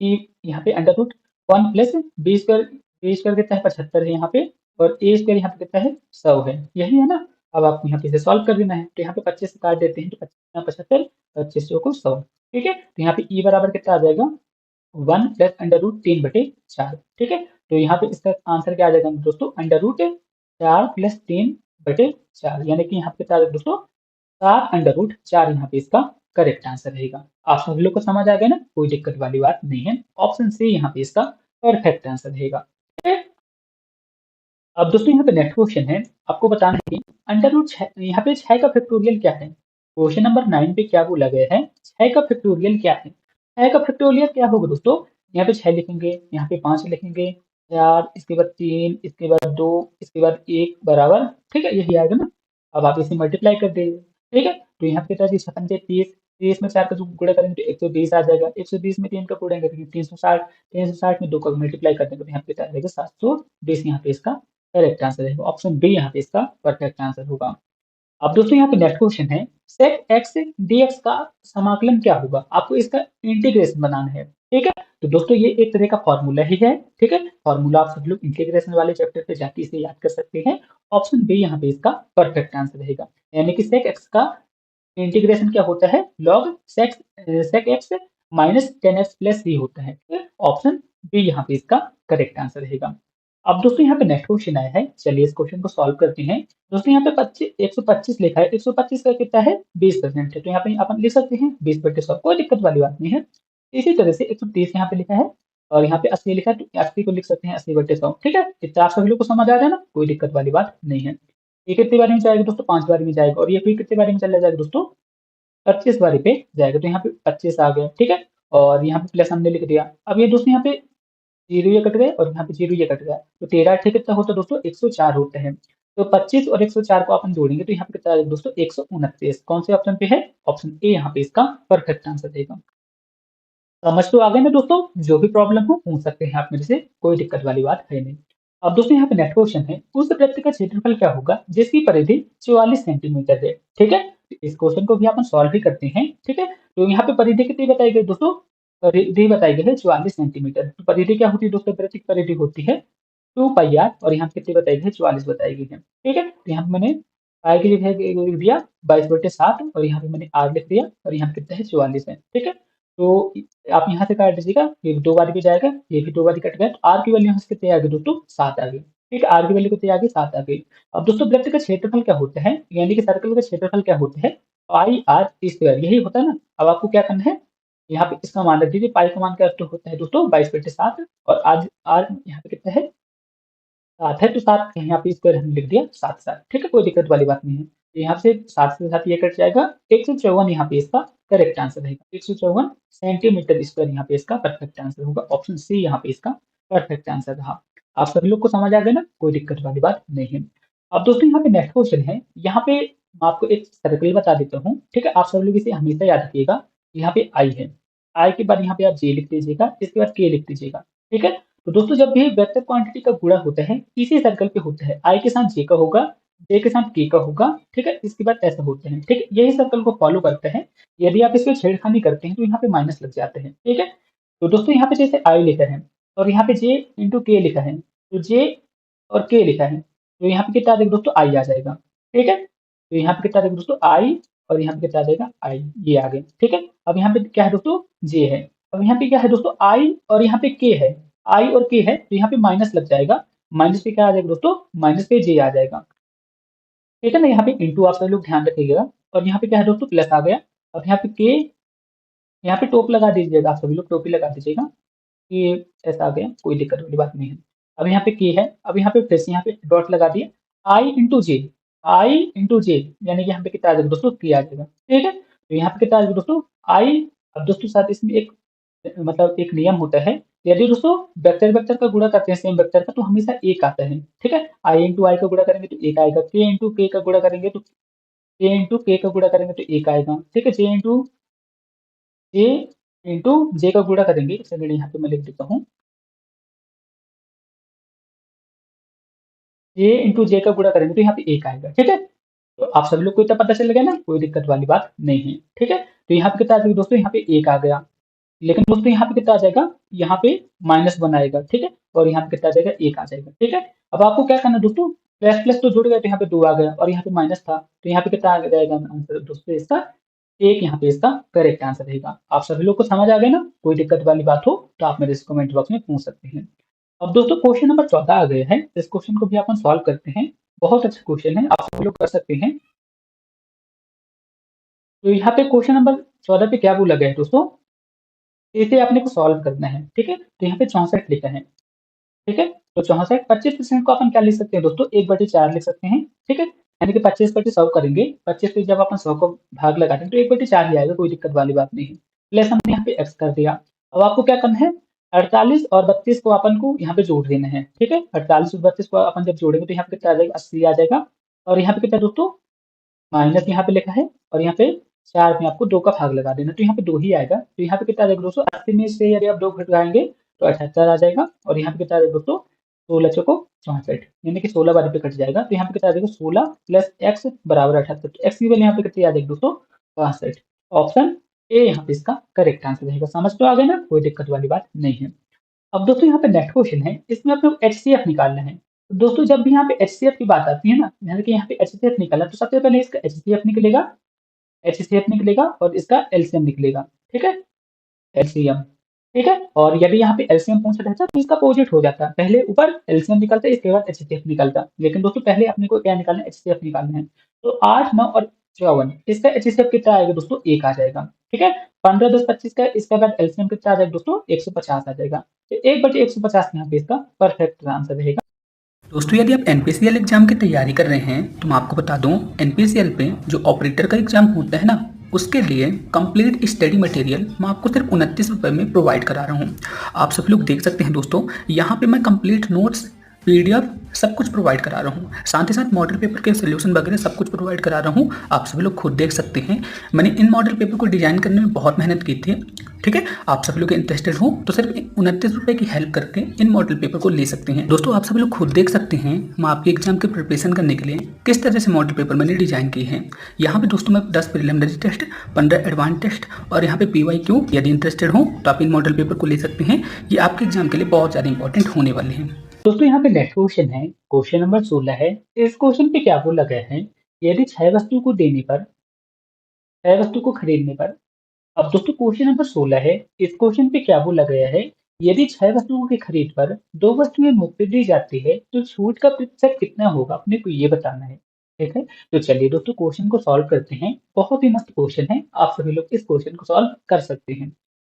ई, यहाँ पे √1 प्लस बी स्क्वायर कितना है 75 है यहाँ पे, और a² यहाँ पे कितना है 100 है, यही है ना। अब आपको यहाँ पे इसे सॉल्व कर देना है, तो यहाँ पे 25 से काट देते हैं, तो 75, 25 को 100। ठीक है, तो यहाँ पे ई बराबर कितना आ जाएगा 1 प्लस √3/4। ठीक है, तो यहाँ पे इसका आंसर क्या आ जाएगा दोस्तों, √4 प्लस 3/4, यानी कि यहाँ पे कितना आ जाएगा दोस्तों 7 √4, यहाँ पे इसका करेक्ट आंसर रहेगा। आप सभी लोग को समझ आ गया ना, कोई दिक्कत वाली बात नहीं है। ऑप्शन सी यहाँ पे इसका परफेक्ट आंसर रहेगा। अब दोस्तों यहाँ पे नेक्स्ट क्वेश्चन है, आपको बताना है कि यहाँ पे 6 का फैक्टोरियल क्या है। क्वेश्चन नंबर 9 पे क्या बोला गया है, 6 का फैक्टोरियल क्या है। 6 का फैक्टोरियल क्या होगा दोस्तों, यहाँ पे 6 लिखेंगे, यहाँ पे 5 लिखेंगे, 4, इसके बाद 3, इसके बाद 2, इसके बाद 1 बराबर, ठीक है, यही आएगा ना। अब आप इसे मल्टीप्लाई कर देंगे। ठीक है, तो यहाँ पे कितना 6 × 5 = 30, 30 में 4 का जो गुणा करेंगे तो 120 आ जाएगा, 120 में 3 का गुणा करेंगे 360, 360 में 2 का मल्टीप्लाई कर देंगे तो यहाँ पे क्या रहेगा 720, यहाँ पे इसका करेक्ट आंसर रहेगा। ऑप्शन बी यहाँ पे इसका परफेक्ट आंसर होगा। अब दोस्तों यहाँ पे नेक्स्ट क्वेश्चन है, sec x dx का समाकलन क्या होगा? आपको इसका इंटीग्रेशन बनाना है, ठीक है? तो दोस्तों ये एक तरह का फॉर्मूला ही है, ठीक है? फॉर्मूला आप सब लोग इंटीग्रेशन वाले चैप्टर पे जाके इसे याद कर सकते हैं। ऑप्शन बी यहाँ पे इसका परफेक्ट आंसर रहेगा। यानी कि sec x का इंटीग्रेशन क्या होता है? log sec x minus 10x plus c होता है। ऑप्शन बी यहाँ पे इसका करेक्ट आंसर रहेगा। अब दोस्तों यहाँ पे नेक्स्ट क्वेश्चन आया है, चलिए इस क्वेश्चन को सॉल्व करते हैं। दोस्तों यहाँ पे 125 लिखा है, 125 का कितना है 20% है, तो यहाँ पे अपन लिख सकते हैं 20/100, कोई दिक्कत वाली बात नहीं है। इसी तरह से 130 यहाँ पे लिखा है और यहाँ पे 80 लिखा है, तो 80 को लिख सकते हैं 80/100, ठीक है? इतना आप सभी लोग को समझ आ रहा है ना, कोई दिक्कत वाली बात नहीं है। ये कितनी बारी में जाएगा दोस्तों? 5 बारी में जाएगा, और ये फिर कितनी बारी में चला जाएगा दोस्तों? 25 बारी पे जाएगा, तो यहाँ पे 25 आ गया, ठीक है? और यहाँ पे प्लस हमने लिख दिया। अब ये दोस्तों यहाँ पे 0 ये कट गए और यहाँ पे 0 ये कट गया, तो 13 8 कितना होता है दोस्तों? 104 होते हैं। तो 25 और 104 को अपन जोड़ेंगे तो यहाँ पे कितना आएगा दोस्तों? 129। कौन से ऑप्शन पे है? ऑप्शन ए यहाँ पे इसका परफेक्ट आंसर देगा। समझ तो आ गए ना दोस्तों? जो भी प्रॉब्लम हो पूछ सकते हैं आप मेरे से, कोई दिक्कत वाली बात है नहीं। अब दोस्तों यहाँ पे नेक्स्ट क्वेश्चन है, उस वृत्त का क्षेत्रफल क्या होगा जिसकी परिधि 44 सेंटीमीटर है, ठीक है? इस क्वेश्चन को भी अपन सॉल्व भी करते हैं, ठीक है? तो यहाँ पे परिधि कितनी बताई गई दोस्तों? परिधि बताई गई है 44 सेंटीमीटर। तो परिधि क्या होती है दोस्तों? वृत्त की परिधि होती है 2πr, और यहाँ पे कितनी बताई गई है? 44 बताई गई है, ठीक है? तो यहाँ पे मैंने पाई की जगह लिख दिया 22/7, और यहाँ पे मैंने आर लिख दिया, और यहाँ पे कितना है? 44 है, ठीक है? तो आप यहाँ से काट दीजिएगा, ये 2 बारी पे जाएगा, ये भी 2 बारी कट गया, तो आर की वैल्यू यहाँ से कितनी आ गई दोस्तों? 7 आ गई, ठीक है? आर की वैल्यू कितनी आ गई? 7 आ गई। अब दोस्तों वृत्त का क्षेत्रफल क्या होता है, यानी कि सर्कल का क्षेत्रफल क्या होता है? पाई आर स्क्वायर, यही होता है ना। अब आपको क्या करना है, यहाँ पे इसका मान रख दीजिए, पाई का मान क्या तो होता है दोस्तों? 22/7, और आज आर यहाँ पे कितना है? 7 है, तो 7 यहाँ पे स्क्वायर हमने लिख दिया 7, ठीक है? कोई दिक्कत वाली बात नहीं है। तो यहाँ से 7 से 7 ये कट जाएगा, 154 यहाँ पे इसका करेक्ट आंसर रहेगा। 154 सेंटीमीटर स्क्वायर यहाँ पे इसका परफेक्ट आंसर होगा। ऑप्शन सी यहाँ पे इसका परफेक्ट आंसर रहा। आप सभी लोग को समझ आ गया ना, कोई दिक्कत वाली बात नहीं है। अब दोस्तों यहाँ पे नेक्स्ट क्वेश्चन है, यहाँ पे मैं आपको एक सर्कल बता देता हूँ, ठीक है? आप सब लोग इसे हमेशा याद रखिएगा। यहाँ पे आई है, आई के बाद यहाँ पे आप जे लिख दीजिएगा, इसके बाद के लिख दीजिएगा, ठीक है? तो दोस्तों जब भी वेक्टर क्वांटिटी का गुणा होता है इसी सर्कल पे होता है, आई के साथ जे का होगा, जे के साथ के का होगा, ठीक है? इसके बाद ऐसा होता है, ठीक है? यही सर्कल को फॉलो करते हैं। यदि आप इसमें छेड़खानी करते हैं तो यहाँ पे माइनस लग जाते हैं, ठीक है? तो दोस्तों यहाँ पे जैसे आई लिखा है और यहाँ पे जे इंटू के लिखा है, तो जे और के लिखा है, तो यहाँ पे कितना आ जाएगा दोस्तों? आई आ जाएगा, ठीक है? तो यहाँ पे कितना आ जाएगा दोस्तों? आई, और यहाँ पे कितना आ जाएगा? आई, ये आ गए, ठीक है? अब यहाँ पे क्या है दोस्तों? जे है। अब यहाँ पे क्या है दोस्तों? आई, और यहाँ पे के है, आई और के है, तो यहाँ पे माइनस लग जाएगा। माइनस पे क्या आ जाएगा दोस्तों? माइनस पे जे आ जाएगा, ठीक है ना? यहाँ पे इंटू आप सभी लोग ध्यान रखिएगा, और यहाँ पे क्या है दोस्तों? प्लस आ गया। अब यहाँ पे के, यहाँ पे टोप लगा दीजिएगा, आप सभी लोग टोपी लगा दीजिएगा कि ऐसा आ गया, कोई दिक्कत वाली बात नहीं है। अब यहाँ पे के है, अब यहाँ पे फिर से यहाँ पे डॉट लगा दिए, आई इंटू जे, आई इंटू जे, यानी कि यहाँ पे कितना आ जाएगा दोस्तों? के आ जाएगा, ठीक है? तो यहाँ पे कितना आ जाएगा दोस्तों? आई। अब दोस्तों साथ इसमें एक मतलब एक नियम होता है, यदि दोस्तों वेक्टर वेक्टर का गुणा करते हैं सेम वेक्टर का, तो हमेशा एक आता है, ठीक है? आई इंटू आई का गुणा करेंगे तो एक आएगा, के इंटू के का गुणा करेंगे तो के इंटू के का गुणा करेंगे तो एक आएगा, ठीक है? जे इंटू जे का गुणा करेंगे, एक सेकंड यहाँ पे मैं लिख देता हूँ, जे इंटू जे का गुणा करेंगे तो यहाँ पे एक आएगा, ठीक है? तो आप सभी लोग को इतना पता चल गया ना, कोई दिक्कत वाली बात नहीं है, ठीक है? तो यहाँ पे कितना आ जाएगा दोस्तों? यहाँ पे एक आ गया, लेकिन दोस्तों यहाँ पे कितना आ जाएगा? यहाँ पे -1 आएगा, ठीक है? और यहाँ पे कितना आ जाएगा? 1 आ जाएगा, ठीक है? अब आपको क्या करना है दोस्तों? प्लस प्लस तो जुड़ गए, तो यहाँ पे 2 आ गया, और यहाँ पे माइनस था, तो यहाँ पे कितना आ जाएगा आंसर दोस्तों इसका? 1 यहाँ पे इसका करेक्ट आंसर रहेगा। आप सभी लोग को समझ आ गया ना? कोई दिक्कत वाली बात हो तो आप मेरे से कमेंट बॉक्स में पूछ सकते हैं। अब दोस्तों क्वेश्चन नंबर 14 आ गया है, इस क्वेश्चन को भी अपन सॉल्व करते हैं। बहुत अच्छा क्वेश्चन है, आप सभी लोग कर सकते हैं। तो यहाँ पे क्वेश्चन नंबर 14 पे क्या बोला गया है दोस्तों? इसे अपने को सॉल्व करना है, ठीक है? तो यहाँ पे 64 लिखा है, ठीक है? तो 64 25% को अपन क्या लिख सकते हैं दोस्तों? 1/4 लिख सकते हैं, ठीक है? यानी कि 25/100 करेंगे, 25 पे जब अपन 100 को भाग लगाते हैं तो 1/4 ही आएगा, कोई दिक्कत वाली बात नहीं है। प्लस हमने यहाँ पे x कर दिया। अब आपको क्या करना है? 48 और 32 को अपन को यहाँ पे जोड़ देना है, ठीक है? 48 और 32 को अपन जब जोड़ेंगे तो यहाँ पे कितना आ जाएगा? 80 आ जाएगा, और यहाँ पे कितना दोस्तों? माइनस यहाँ पे लिखा है, और यहाँ पे 4 में आपको 2 का भाग लगा देना, तो यहाँ पे 2 ही आएगा। तो यहाँ पे कितना आ जाएगा दोस्तों, 80 में से यदि आप 2 घटाएंगे तो 78 आ जाएगा। और यहाँ पे कितना आ जाएगा दोस्तों, 16 चौको 64, यानी कि 16 बारी पे कट जाएगा। तो यहाँ पे कितना आ जाएगा, 16 प्लस एक्स बराबर 78। तो एक्स की वैल्यू यहाँ पे कितनी आ जाएगी दोस्तों, 62। ऑप्शन ए यहाँ पे इसका करेक्ट आंसर रहेगा। समझ तो आ गया ना, कोई दिक्कत वाली बात नहीं है। अब दोस्तों यहाँ पे नेक्स्ट क्वेश्चन है, इसमें अपने को एचसीएफ निकालना है। तो दोस्तों जब भी यहाँ पे एचसीएफ की बात आती है ना, यानी कि यहाँ पे एचसीएफ निकालना, तो सबसे पहले इसका एचसीएफ निकलेगा, एचसीएफ निकलेगा और इसका एलसीएम निकलेगा। ठीक है, एलसीएम। ठीक है, और यदि यहाँ पे एलसीएम पूछा रहता तो इसका अपोजिट हो जाता, पहले ऊपर एलसीएम निकलता है इसके बाद एचसीएफ निकलता। लेकिन दोस्तों पहले अपने को क्या निकालना है, एचसीएफ निकालना है। तो 8, 9 और 54 इसका एचसीएफ कितना आएगा दोस्तों, 1 आ जाएगा। ठीक है, 15, 10, 25 का इसके बाद एलसीएम कितना आ जाएगा दोस्तों, 150 आ जाएगा। तो 1/150 यहाँ पे इसका परफेक्ट आंसर रहेगा। दोस्तों यदि आप एनपीसीएल एग्जाम की तैयारी कर रहे हैं तो मैं आपको बता दूं, एनपीसीएल पे जो ऑपरेटर का एग्जाम होता है ना, उसके लिए कंप्लीट स्टडी मटेरियल मैं आपको सिर्फ 29 रुपये में प्रोवाइड करा रहा हूँ। आप सब लोग देख सकते हैं दोस्तों, यहाँ पे मैं कंप्लीट नोट्स, पीडीएफ सब कुछ प्रोवाइड करा रहा हूँ, साथ ही साथ मॉडल पेपर के सोल्यूशन वगैरह सब कुछ प्रोवाइड करा रहा हूँ। आप सभी लोग खुद देख सकते हैं, मैंने इन मॉडल पेपर को डिजाइन करने में बहुत मेहनत की थी। ठीक है, आप सभी लोग इंटरेस्टेड हो तो सिर्फ 29 रुपये की हेल्प करके इन मॉडल पेपर को ले सकते हैं। दोस्तों आप सभी लोग खुद देख सकते हैं, मैं आपके एग्जाम के प्रिपरेशन करने के लिए किस तरह से मॉडल पेपर मैंने डिजाइन किए हैं। यहाँ पे दोस्तों मैं 10 प्रिलिमिनरी टेस्ट, 15 एडवांस टेस्ट और यहाँ पे पीवाईक्यू, यदि इंटरेस्टेड हो तो आप इन मॉडल पेपर को ले सकते हैं। ये आपके एग्जाम के लिए बहुत ज़्यादा इंपॉर्टेंट होने वाले हैं। दोस्तों यहाँ पे नेक्स्ट क्वेश्चन है, क्वेश्चन नंबर 16 है। इस क्वेश्चन पे क्या बोला गया है, यदि 6 वस्तु को देने पर, 6 वस्तु को खरीदने पर। अब दोस्तों क्वेश्चन नंबर 16 है, इस क्वेश्चन पे क्या बोला गया है, यदि 6 वस्तुओं की खरीद पर 2 वस्तुएं मुफ्त दी जाती है तो छूट का प्रतिशत कितना होगा, अपने को ये बताना है। ठीक है, तो चलिए दोस्तों क्वेश्चन को सॉल्व करते हैं। बहुत ही मस्त क्वेश्चन है, आप सभी लोग इस क्वेश्चन को सॉल्व कर सकते हैं।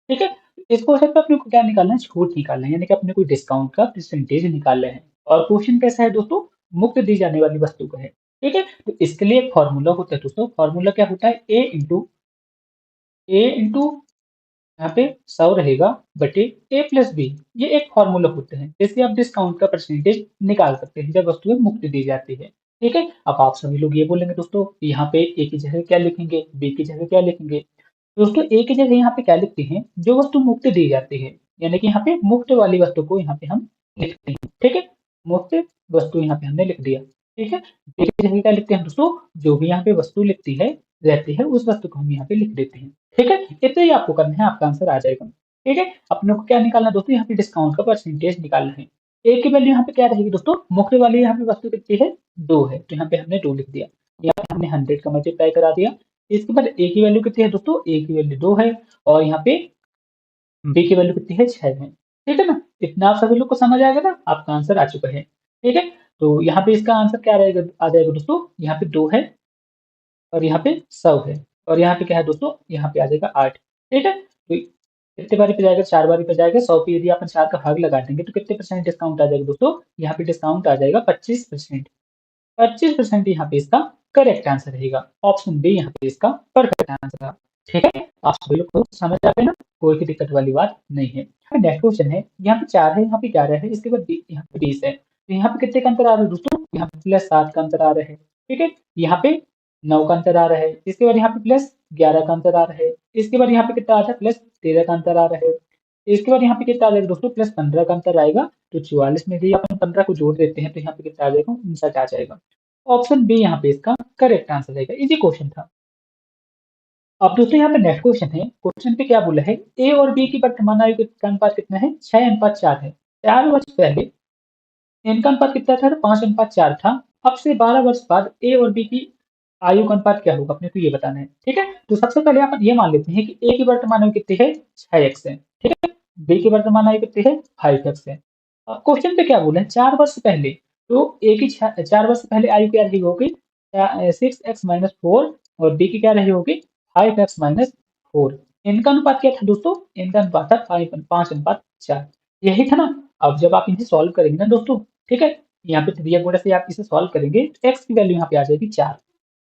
ठीक है, इस क्वेश्चन पे अपने को क्या निकालना है, छूट निकालना है, यानी कि अपने को डिस्काउंट का परसेंटेज निकालना है। और क्वेश्चन कैसा है दोस्तों, मुफ्त दी जाने वाली वस्तु का है। ठीक है, तो इसके लिए एक फॉर्मूला होता है दोस्तों, फॉर्मूला क्या होता है, ए इंटू यहाँ पे 100 रहेगा बटे ए प्लस बी। ये एक फॉर्मूला होता है, इससे आप डिस्काउंट का परसेंटेज निकाल सकते हैं जब वस्तुएं मुफ्त दी जाती है। ठीक है, अब आप सभी लोग ये बोलेंगे दोस्तों, यहाँ पे ए की जगह क्या लिखेंगे, बी की जगह क्या लिखेंगे। दोस्तों ए की जगह यहाँ पे क्या लिखते हैं, जो वस्तु मुफ्त दी जाती है, यानी कि यहाँ पे मुफ्त वाली वस्तु को यहाँ पे हम लिखते हैं। ठीक है, मुफ्त वस्तु यहाँ पे हमने लिख दिया। ठीक है, बी की जगह क्या लिखते हैं दोस्तों, जो भी यहाँ पे वस्तु लिखती है रहती है उस वस्तु को हम यहाँ पे लिख देते हैं। ठीक है, इतना ही आपको करना है, आपका आंसर आ जाएगा। ठीक है, अपने को क्या निकालना है दोस्तों, यहाँ पे डिस्काउंट का परसेंटेज निकालना है। ए की वैल्यू यहाँ पे क्या रहेगी दोस्तों, मुफ्त वाली यहाँ पे वस्तु कितनी है, 2 है, तो यहाँ पे हमने 2 लिख दिया। यहाँ पे हमने 100 का मल्टीप्लाई करा दिया। इसके बाद ए की वैल्यू कितनी है दोस्तों, ए की वैल्यू 2 है और यहाँ पे बी की वैल्यू कितनी है, 6 है। ठीक है ना, इतना आप सभी लोग को समझ आएगा ना, आपका आंसर आ चुका है। ठीक है, तो यहाँ पे इसका आंसर क्या रहेगा, आ जाएगा दोस्तों, यहाँ पे 2 है और यहाँ पे 100 है और यहाँ पे क्या है दोस्तों, यहाँ पे आ जाएगा 8। ठीक है, तो कितने बारी पे जाएगा, 4 बारी पे जाएगा। 100 पे यदि अपन 4 का भाग लगा देंगे तो कितने परसेंट डिस्काउंट आ जाएगा दोस्तों, यहाँ पे डिस्काउंट आ जाएगा 25%। 25% यहाँ पे इसका करेक्ट आंसर रहेगा। ऑप्शन बी यहाँ पे इसका परफेक्ट आंसर है। ठीक है, आप सभी लोग को समझ आ गए ना, कोई भी दिक्कत वाली बात नहीं है। नेक्स्ट क्वेश्चन है, यहाँ पे 4 है, यहाँ पे 11 है, इसके बाद यहाँ पे 20 है। तो यहाँ पे कितने का अंतर आ रहा है दोस्तों, यहाँ पे +7 का अंतर आ रहा है। ठीक है, यहाँ पे 9 का अंतर आ रहा है, इसके बाद यहाँ पे +11 का अंतर आ रहा है, इसके बाद यहाँ पे कितना आ रहा है, +13 का अंतर आ रहा है, इसके बाद यहाँ पे कितना आ जाएगा दोस्तों, +15 का अंतर आएगा। तो 44 में भी अपन 15 को जोड़ देते हैं तो यहाँ पे कितना आ जाएगा, 59 आ जाएगा। ऑप्शन बी यहाँ पे इसका करेक्ट आंसर रहेगा। इजी क्वेश्चन था। अब दोस्तों यहाँ पे नेक्स्ट क्वेश्चन है, क्वेश्चन पे क्या बोला है, ए और बी की वर्तमान आयु का अनुपात कितना है, 6:4 है। 4 वर्ष पहले इनका अनुपात कितना था, 5:4 था। अब से 12 वर्ष बाद ए और बी की आयु का अनुपात क्या होगा, अपने को ये बताना है। ठीक है, तो सबसे पहले अपन ये मान लेते हैं कि ए की वर्तमान आयु कितनी है, 6x है। ठीक है, बी की वर्तमान आयु कितनी है, 5x है। क्वेश्चन पे क्या बोला है, 4 वर्ष पहले, तो ए की 4 वर्ष पहले आयु क्या रही होगी, 6x-4 और बी की क्या रही होगी, 5x-4। इनका अनुपात क्या था दोस्तों, इनका अनुपात था 5:4। यही था ना। अब जब आप इन्हें सॉल्व करेंगे ना दोस्तों, ठीक है, यहाँ पे त्रिज्या गुणा से आप इसे सॉल्व करेंगे तो x की वैल्यू यहाँ पे आ जाएगी 4।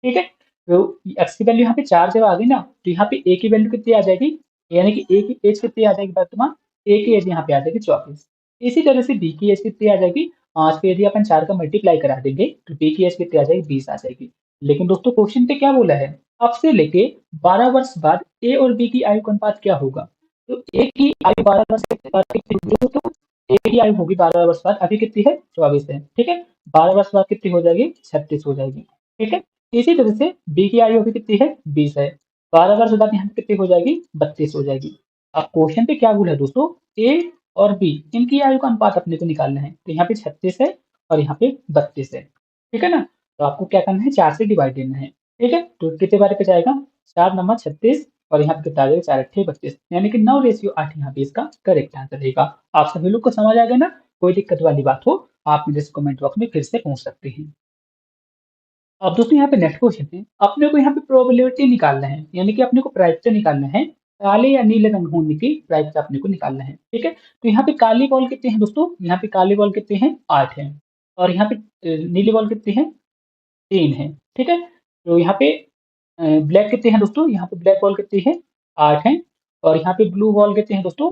ठीक है, तो x की वैल्यू यहाँ पे 4 जब आ गई ना, तो यहाँ पे a की वैल्यू कितनी आ जाएगी, यानी कि a की एज कितनी आ जाएगी वर्तमान, a की एज यहाँ पे आ जाएगी 24। इसी तरह से b की एज कितनी आ जाएगी, 5 पे यदि अपन 4 का मल्टीप्लाई करा देंगे तो b की एज कितनी आ जाएगी, 20 आ जाएगी। लेकिन दोस्तों क्वेश्चन पे क्या बोला है, अब से लेके 12 वर्ष बाद ए और बी की आयु का अनुपात क्या होगा। तो ए की आयु 12 वर्ष के बाद कितनी होगी दोस्तों, ए की आयु होगी 12 वर्ष बाद, अभी कितनी है 24 है, ठीक है। 12 वर्ष बाद कितनी हो जाएगी, 36 हो जाएगी, ठीक है। इसी तरह से बी की आयु अभी कितनी है, 20 है, 12 वर्ष बाद यहाँ पे कितनी हो जाएगी, 32 हो जाएगी। अब क्वेश्चन पे क्या बोला है दोस्तों, ए और बी इनकी आयु का अनुपात अपने को निकालना है। तो यहाँ पे 36 है और यहाँ पे 32 है, ठीक है ना। तो आपको क्या करना है, 4 से डिवाइड देना है, ठीक है। तो कितने बार पे जाएगा, 4 नंबर 36 और यहाँ पे कितना आ जाएगा, 4 अट्ठे 32, यानी कि 9:8 यहाँ पे इसका करेक्ट आंसर रहेगा। आप सभी लोग को समझ आ गया ना, कोई दिक्कत वाली बात हो आप मेरे से कमेंट बॉक्स में फिर से पूछ सकते हैं। अब दोस्तों यहाँ पे नेक्स्ट क्वेश्चन है, अपने को यहाँ पे प्रोबेबिलिटी निकालना है, यानी कि अपने को प्रायिकता निकालना है, काले या नीले रंग होने की प्रायिकता अपने को निकालना है, ठीक है। तो यहाँ पे काली बॉल कितने हैं दोस्तों, यहाँ पे काली बॉल कितने हैं, 8 हैं, और यहाँ पे नीली बॉल कितनी है, 3 है, ठीक है। तो यहाँ पे ब्लैक कितने हैं दोस्तों, यहाँ पे ब्लैक बॉल कितनी है, 8 है, और यहाँ पे ब्लू बॉल कितने हैं दोस्तों,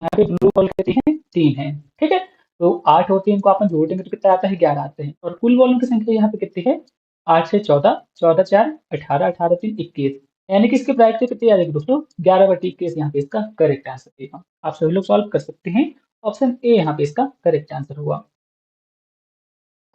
यहाँ पे ब्लू बॉल कितनी है, 3 है, ठीक है। तो 8 और 3 को अपन जोड़ देंगे तो कितना आता है, 11 आते हैं, और कुल बॉलों की संख्या यहाँ पे कितनी है, 8 से 14, 14 4 18, 18 3 21, यानी कि इसके प्राइस से कितनी आ जाएगी दोस्तों, 11/21 यहाँ पे इसका करेक्ट आंसर रहेगा। आप सभी लोग सॉल्व कर सकते हैं, ऑप्शन ए यहाँ पे इसका करेक्ट आंसर होगा।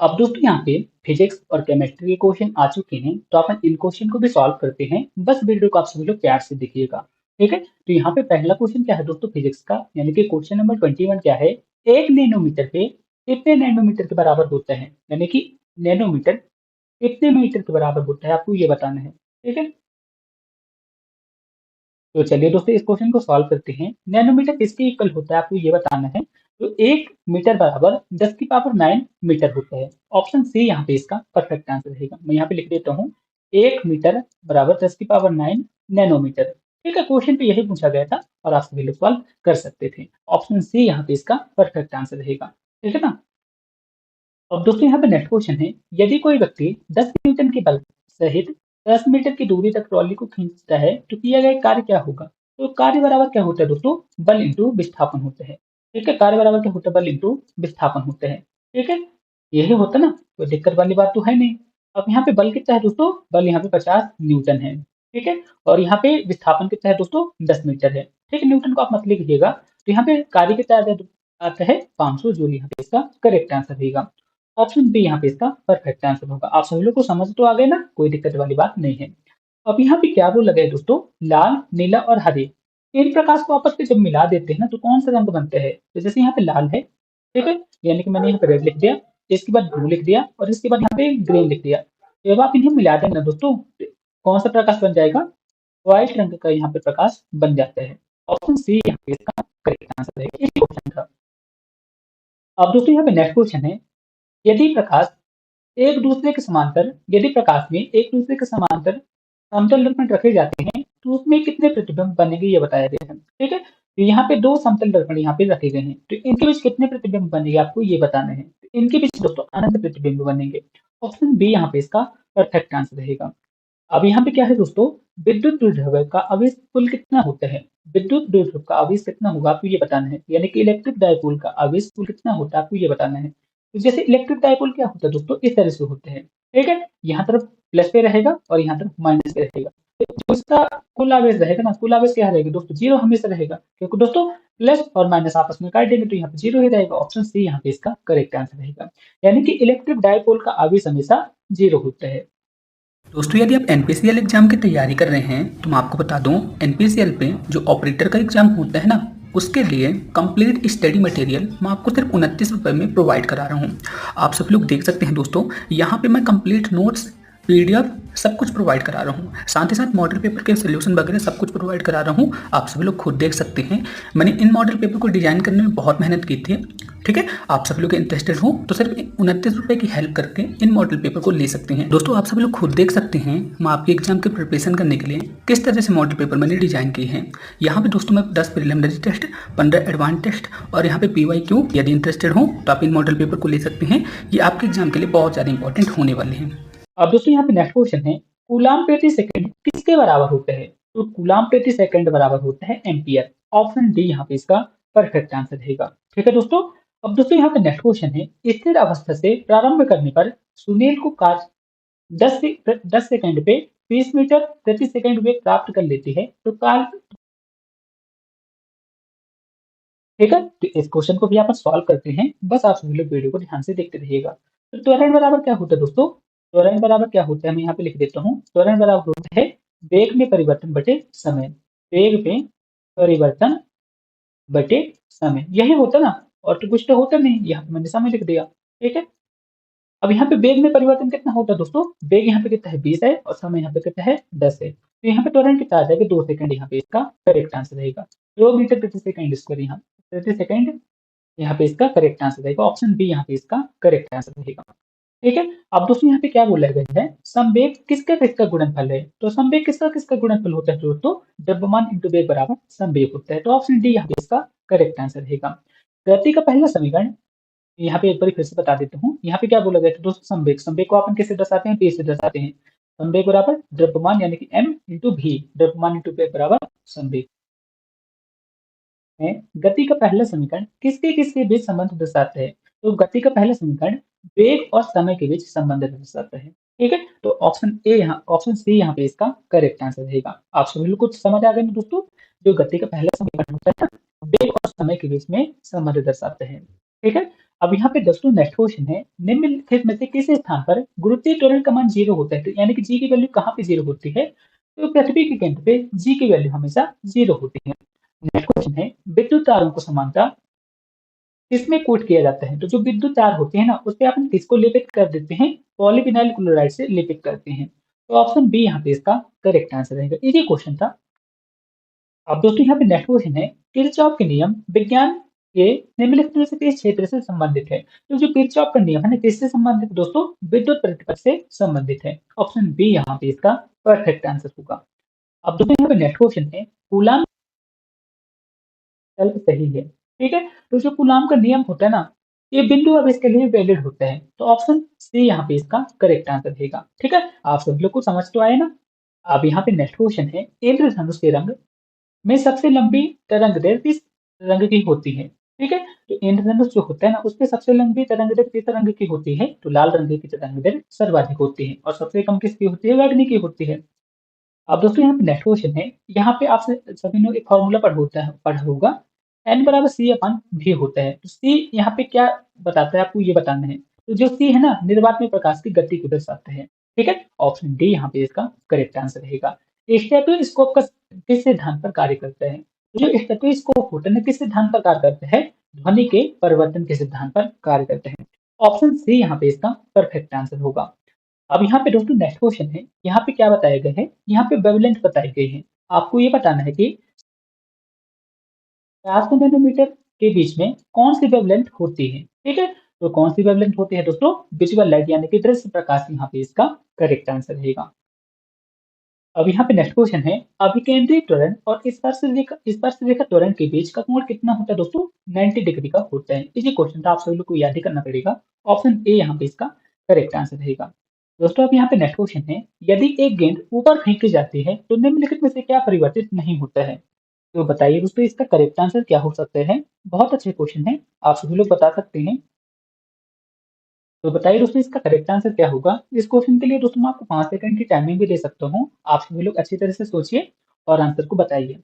अब दोस्तों यहाँ पे फिजिक्स और केमिस्ट्री के क्वेश्चन आ चुके हैं, तो अपन इन क्वेश्चन को भी सॉल्व करते हैं, बस वीडियो को आप सभी लोग प्यार से देखिएगा, ठीक है। तो यहाँ पे पहला क्वेश्चन क्या है दोस्तों फिजिक्स का, यानी कि क्वेश्चन नंबर 21 क्या है, 1 नैनोमीटर पे कितने नैनोमीटर के बराबर होता है, यानी कि नैनोमीटर कितने मीटर के बराबर होता है, आपको ये बताना है, ठीक है। तो चलिए दोस्तों इस क्वेश्चन को सॉल्व करते हैं। नैनोमीटर किसके इक्वल होता है आपको ये बताना है। तो 1 मीटर बराबर 10 की पावर 9 मीटर होता है। ऑप्शन सी यहाँ पे इसका परफेक्ट आंसर रहेगा। मैं यहाँ पे लिख देता हूँ 1 मीटर बराबर 10 की पावर 9 नैनोमीटर। ठीक है, क्वेश्चन पे यही पूछा गया था और आप सभी लोग सॉल्व कर सकते थे। ऑप्शन सी यहाँ पे इसका परफेक्ट आंसर रहेगा। ठीक है ना। अब दोस्तों यहाँ पे नेक्स्ट क्वेश्चन है, यदि कोई व्यक्ति 10 न्यूटन के बल सहित 10 मीटर की दूरी तक ट्रॉली को खींचता है तो किया गया कार्य क्या होगा। तो कार्य बराबर क्या होता है दोस्तों, बल इंटू विस्थापन होता है। ठीक है, कार्य बराबर क्या होता है, बल इंटू विस्थापन होता है। ठीक है, यही होता ना, कोई दिक्कत वाली बात तो है नहीं। अब यहाँ पे बल कितना है दोस्तों, बल यहाँ पे 50 न्यूटन है। ठीक है, और यहाँ पे विस्थापन कितना है दोस्तों, 10 मीटर है। ठीक है, न्यूटन को आप मत लिखिएगा। तो यहाँ पे कार्य कितना आता है 500 जूल, यहाँ पे इसका करेक्ट आंसर रहेगा। ऑप्शन बी यहाँ पे इसका परफेक्ट आंसर होगा। आप सभी लोग को समझ तो आ गए ना, कोई दिक्कत वाली बात नहीं है। अब यहाँ पे क्या बोला गया है दोस्तों, लाल नीला और हरे इन प्रकाश को आपस में जब मिला देते हैं ना तो कौन सा रंग बनते हैं। तो जैसे यहाँ पे लाल है, ठीक है, यानी कि मैंने यहाँ पे रेड लिख दिया, इसके बाद ब्लू लिख दिया और इसके बाद यहाँ पे ग्रीन लिख दिया। तो जब आप इन्हें मिला देंगे ना दोस्तों तो कौन सा प्रकाश बन जाएगा, व्हाइट रंग का यहाँ पे प्रकाश बन जाता है। ऑप्शन सी यहाँ पे इसका करेक्ट आंसर है इस क्वेश्चन का। अब दोस्तों यहाँ पे नेक्स्ट क्वेश्चन है, यदि प्रकाश एक दूसरे के समांतर, यदि प्रकाश में एक दूसरे के समांतर समतल दर्पण रखे जाते हैं तो उसमें कितने प्रतिबिंब बनेंगे ये बताया गया है। ठीक है, तो यहाँ पे दो समतल दर्पण यहाँ पे रखे गए हैं, तो इनके बीच कितने प्रतिबिंब बनेंगे आपको ये बताना है। तो इनके बीच दोस्तों अनंत प्रतिबिंब बनेंगे। ऑप्शन बी यहाँ पे इसका परफेक्ट आंसर रहेगा। अब यहाँ पे क्या है दोस्तों, विद्युत द्विध्रुव का आवेश कुल कितना होता है। विद्युत द्विध्रुव का आवेश कितना होगा आपको ये बताना है, यानी कि इलेक्ट्रिक डायपोल का आवेश कुल कितना होता है आपको ये बताना है। तो जैसे इलेक्ट्रिक डायपोल क्या होता है दोस्तों, इस तरह से होते हैं। ठीक है, यहाँ तरफ प्लस पे रहेगा और यहाँ तरफ माइनस पे रहेगा। तो जो इसका कुल आवेश रहेगा ना, कुल आवेश क्या रहेगा दोस्तों, जीरो हमेशा रहेगा, क्योंकि दोस्तों प्लस और माइनस आपस में काट देंगे तो यहाँ पे जीरो ही रहेगा। ऑप्शन सी यहाँ पे इसका करेक्ट आंसर रहेगा, यानी कि इलेक्ट्रिक डायपोल का आवेश हमेशा जीरो होता है। दोस्तों यदि आप एनपीसीएल एग्जाम की तैयारी कर रहे हैं तो मैं आपको बता दूं, एनपीसीएल पे जो ऑपरेटर का एग्जाम होता है ना उसके लिए कंप्लीट स्टडी मटेरियल मैं आपको सिर्फ 29 रुपये में प्रोवाइड करा रहा हूँ। आप सब लोग देख सकते हैं दोस्तों, यहाँ पे मैं कंप्लीट नोट्स पीडीएफ सब कुछ प्रोवाइड करा रहा हूँ, साथ ही साथ मॉडल पेपर के सोल्यूशन वगैरह सब कुछ प्रोवाइड करा रहा हूँ। आप सभी लोग खुद देख सकते हैं, मैंने इन मॉडल पेपर को डिजाइन करने में बहुत मेहनत की थी। ठीक है, आप सभी लोग इंटरेस्टेड हो तो सिर्फ 29 रुपये की हेल्प करके इन मॉडल पेपर को ले सकते हैं। दोस्तों आप सभी लोग खुद देख सकते हैं मैं आपके एग्जाम की प्रिपरेशन करने के लिए किस तरह से मॉडल पेपर मैंने डिजाइन किए हैं। यहाँ पे दोस्तों मैं 10 प्रिलिमिनरी टेस्ट, 15 एडवांस टेस्ट और यहाँ पे PYQ, यदि इंटरेस्टेड हो तो आप इन मॉडल पेपर को ले सकते हैं। ये आपके एग्जाम के लिए बहुत ज़्यादा इंपॉर्टेंट होने वाले हैं। अब दोस्तों यहाँ पे नेक्स्ट क्वेश्चन है, कूलाम प्रति सेकंड किसके बराबर होता है। तो कूलाम प्रति सेकंड बराबर होता है एम्पियर। ऑप्शन डी यहाँ पे इसका परफेक्ट आंसर रहेगा। ठीक है दोस्तों। अब दोस्तों यहाँ पे नेक्स्ट क्वेश्चन है, स्थिर अवस्था से प्रारंभ करने पर सुनील को कार्य 10 सेकंड पे 20 मीटर प्रति सेकंड वेग प्राप्त कर लेती है तो काल ठीक है, तो इस क्वेश्चन को भी आप सॉल्व करते हैं। बस आप सभी लोग वीडियो को ध्यान से देखते रहिएगा। तो त्वरण बराबर क्या होता है दोस्तों? त्वरण बराबर क्या होता है, मैं यहाँ पे लिख देता हूँ। त्वरण बराबर होता है वेग में परिवर्तन बटे समय। वेग में परिवर्तन बटे समय, यही होता ना, और तो कुछ तो होता नहीं, यहाँ पे मैंने समय लिख दिया। ठीक है, अब यहाँ पे वेग में परिवर्तन कितना होता है दोस्तों? वेग यहाँ पे कितना है 20 है और समय यहाँ पे कितना है 10 है। तो यहाँ पे त्वरण कितना आ जाएगा 2 सेकंड, यहाँ पे इसका करेक्ट आंसर रहेगा। 2 मीटर प्रति सेकंड स्क्वायर, यहाँ प्रति सेकंड, यहाँ पे इसका करेक्ट आंसर रहेगा। ऑप्शन बी यहाँ पे इसका करेक्ट आंसर रहेगा। ठीक है, अब दोस्तों यहाँ पे क्या बोला गया है, संवेग किसका किसका गुणनफल है? तो संवेग किसका किसका गुणनफल होता है दोस्तों? द्रव्यमान इंटू वेग बराबर संवेग होता है। तो ऑप्शन डी यहाँ पे इसका करेक्ट आंसर रहेगा। गति का पहला समीकरण यहाँ पे एक बार फिर से बता देता हूँ। यहाँ पे क्या बोला गया था दोस्तों, संवेग, संवेग को अपन किससे दर्शाते हैं? पी से दर्शाते हैं। संवेग बराबर द्रव्यमान यानी कि एम इंटू भी, द्रव्यमान इंटू वेग बराबर संवेग है। गति का पहला समीकरण किसके किसके बीच संबंध दर्शाता है? तो गति का पहला समीकरण वेग और समय के बीच संबंध दर्शाता है। ठीक है, तो ऑप्शन ए यहाँ, ऑप्शन सी यहाँ पे इसका करेक्ट आंसर रहेगा। आप सभी लोग कुछ समझ आ गए ना दोस्तों? जो गति का पहला समीकरण होता है ना, वेग और समय के बीच में संबंध दर्शाते हैं। ठीक है, अब यहाँ पे दोस्तों नेक्स्ट क्वेश्चन है, निम्नलिखित में से किस स्थान पर गुरुत्वीय त्वरण का मान 0 होता है? तो यानी कि जी की वैल्यू कहाँ पे 0 होती है? तो पृथ्वी के केंद्र पे जी की वैल्यू हमेशा 0 होती है। नेक्स्ट क्वेश्चन है, विद्युत तारों को समानता किसमें कोट किया जाता है? तो जो विद्युत तार होते हैं ना, उस पे अपन किसको लेपित कर देते हैं? पॉलीविनाइल क्लोराइड से लेपित करते हैं। तो ऑप्शन बी यहाँ पे इसका करेक्ट आंसर रहेगा। इजी क्वेश्चन था। अब दोस्तों यहाँ पे नेक्स्ट क्वेश्चन है, किरचॉफ के नियम विज्ञान के निम्नलिखित में से किस क्षेत्र से संबंधित है? तो जो किरचॉफ का नियम है ना, किससे संबंधित है दोस्तों? विद्युत प्रतिपथ से संबंधित है। ऑप्शन बी यहाँ पे इसका परफेक्ट आंसर होगा। अब दोस्तों यहाँ पे नेक्स्ट क्वेश्चन है, कूलाम विकल्प सही है। ठीक है, तो जो कूलाम का नियम होता है ना, ये बिंदु अब इसके लिए वैलिड होता है। तो ऑप्शन सी यहाँ पे इसका करेक्ट आंसर रहेगा। ठीक है, आप सभी लोग को समझ तो आए ना? अब यहाँ पे नेक्स्ट क्वेश्चन है, इंद्रधनुष के रंग में सबसे लंबी तरंगदैर्घ्य किस रंग की होती है? ठीक है, तो इंद्रधनुष जो होता है ना, उसपे सबसे लंबी तरंगदैर्घ्य किस रंग की होती है? तो लाल रंग की तरंगदैर्घ्य सर्वाधिक होती है और सबसे कम किसकी होती है? बैगनी की होती है। अब दोस्तों यहाँ पे नेक्स्ट क्वेश्चन है, यहाँ पे आपसे सभी ने एक फॉर्मूला पढ़ा होगा, एन बराबर सी अपन भी होता है। तो सी यहाँ पे क्या बताता है, आपको ये बताना है। तो जो सी है ना, निर्वात में प्रकाश की गति को दर्शाता है। ठीक है, ऑप्शन डी यहाँ पे इसका करेक्ट आंसर रहेगा। स्टेथोस्कोप का किस सिद्धांत पर कार्य करता है? तो जो स्टेथोस्कोप होता है ना, किस सिद्धांत पर कार्य करता है? ध्वनि के परिवर्तन के सिद्धांत पर कार्य करते हैं। ऑप्शन सी यहाँ पे इसका परफेक्ट आंसर होगा। अब यहाँ पे दोस्तों नेक्स्ट क्वेश्चन है, यहाँ पे क्या बताया गया है? यहाँ पे वेवलेंथ बताई गई है। आपको ये बताना है कि 400 नैनोमीटर के बीच में कौन सी वेवलेंथ होती है? ठीक है, तो कौन सी वेवलेंथ होती है दोस्तों? विजुअल लाइट यानी कि दृश्य प्रकाश, यहाँ पे इसका करेक्ट आंसर रहेगा। अब यहाँ पे नेक्स्ट क्वेश्चन है, अभिकेंद्री त्वरण और स्पर्शरेखा त्वरण के बीच का कोण कितना होता है दोस्तों? 90 डिग्री का होता है। इसी क्वेश्चन था, आप सभी लोग को याद ही करना पड़ेगा। ऑप्शन ए यहाँ पे इसका करेक्ट आंसर रहेगा। दोस्तों अब यहाँ पे नेक्स्ट क्वेश्चन है, यदि एक गेंद ऊपर फेंकी जाती है तो निम्नलिखित में से क्या परिवर्तित नहीं होता है? तो बताइए दोस्तों इसका करेक्ट आंसर क्या हो सकता है? बहुत अच्छे क्वेश्चन है, आप सभी लोग बता सकते हैं। तो बताइए दोस्तों इसका करेक्ट आंसर क्या होगा? इस क्वेश्चन के लिए दोस्तों मैं आपको 5 सेकंड की टाइमिंग भी दे सकता हूँ। आप सभी लोग अच्छी तरह से सोचिए और आंसर को बताइए।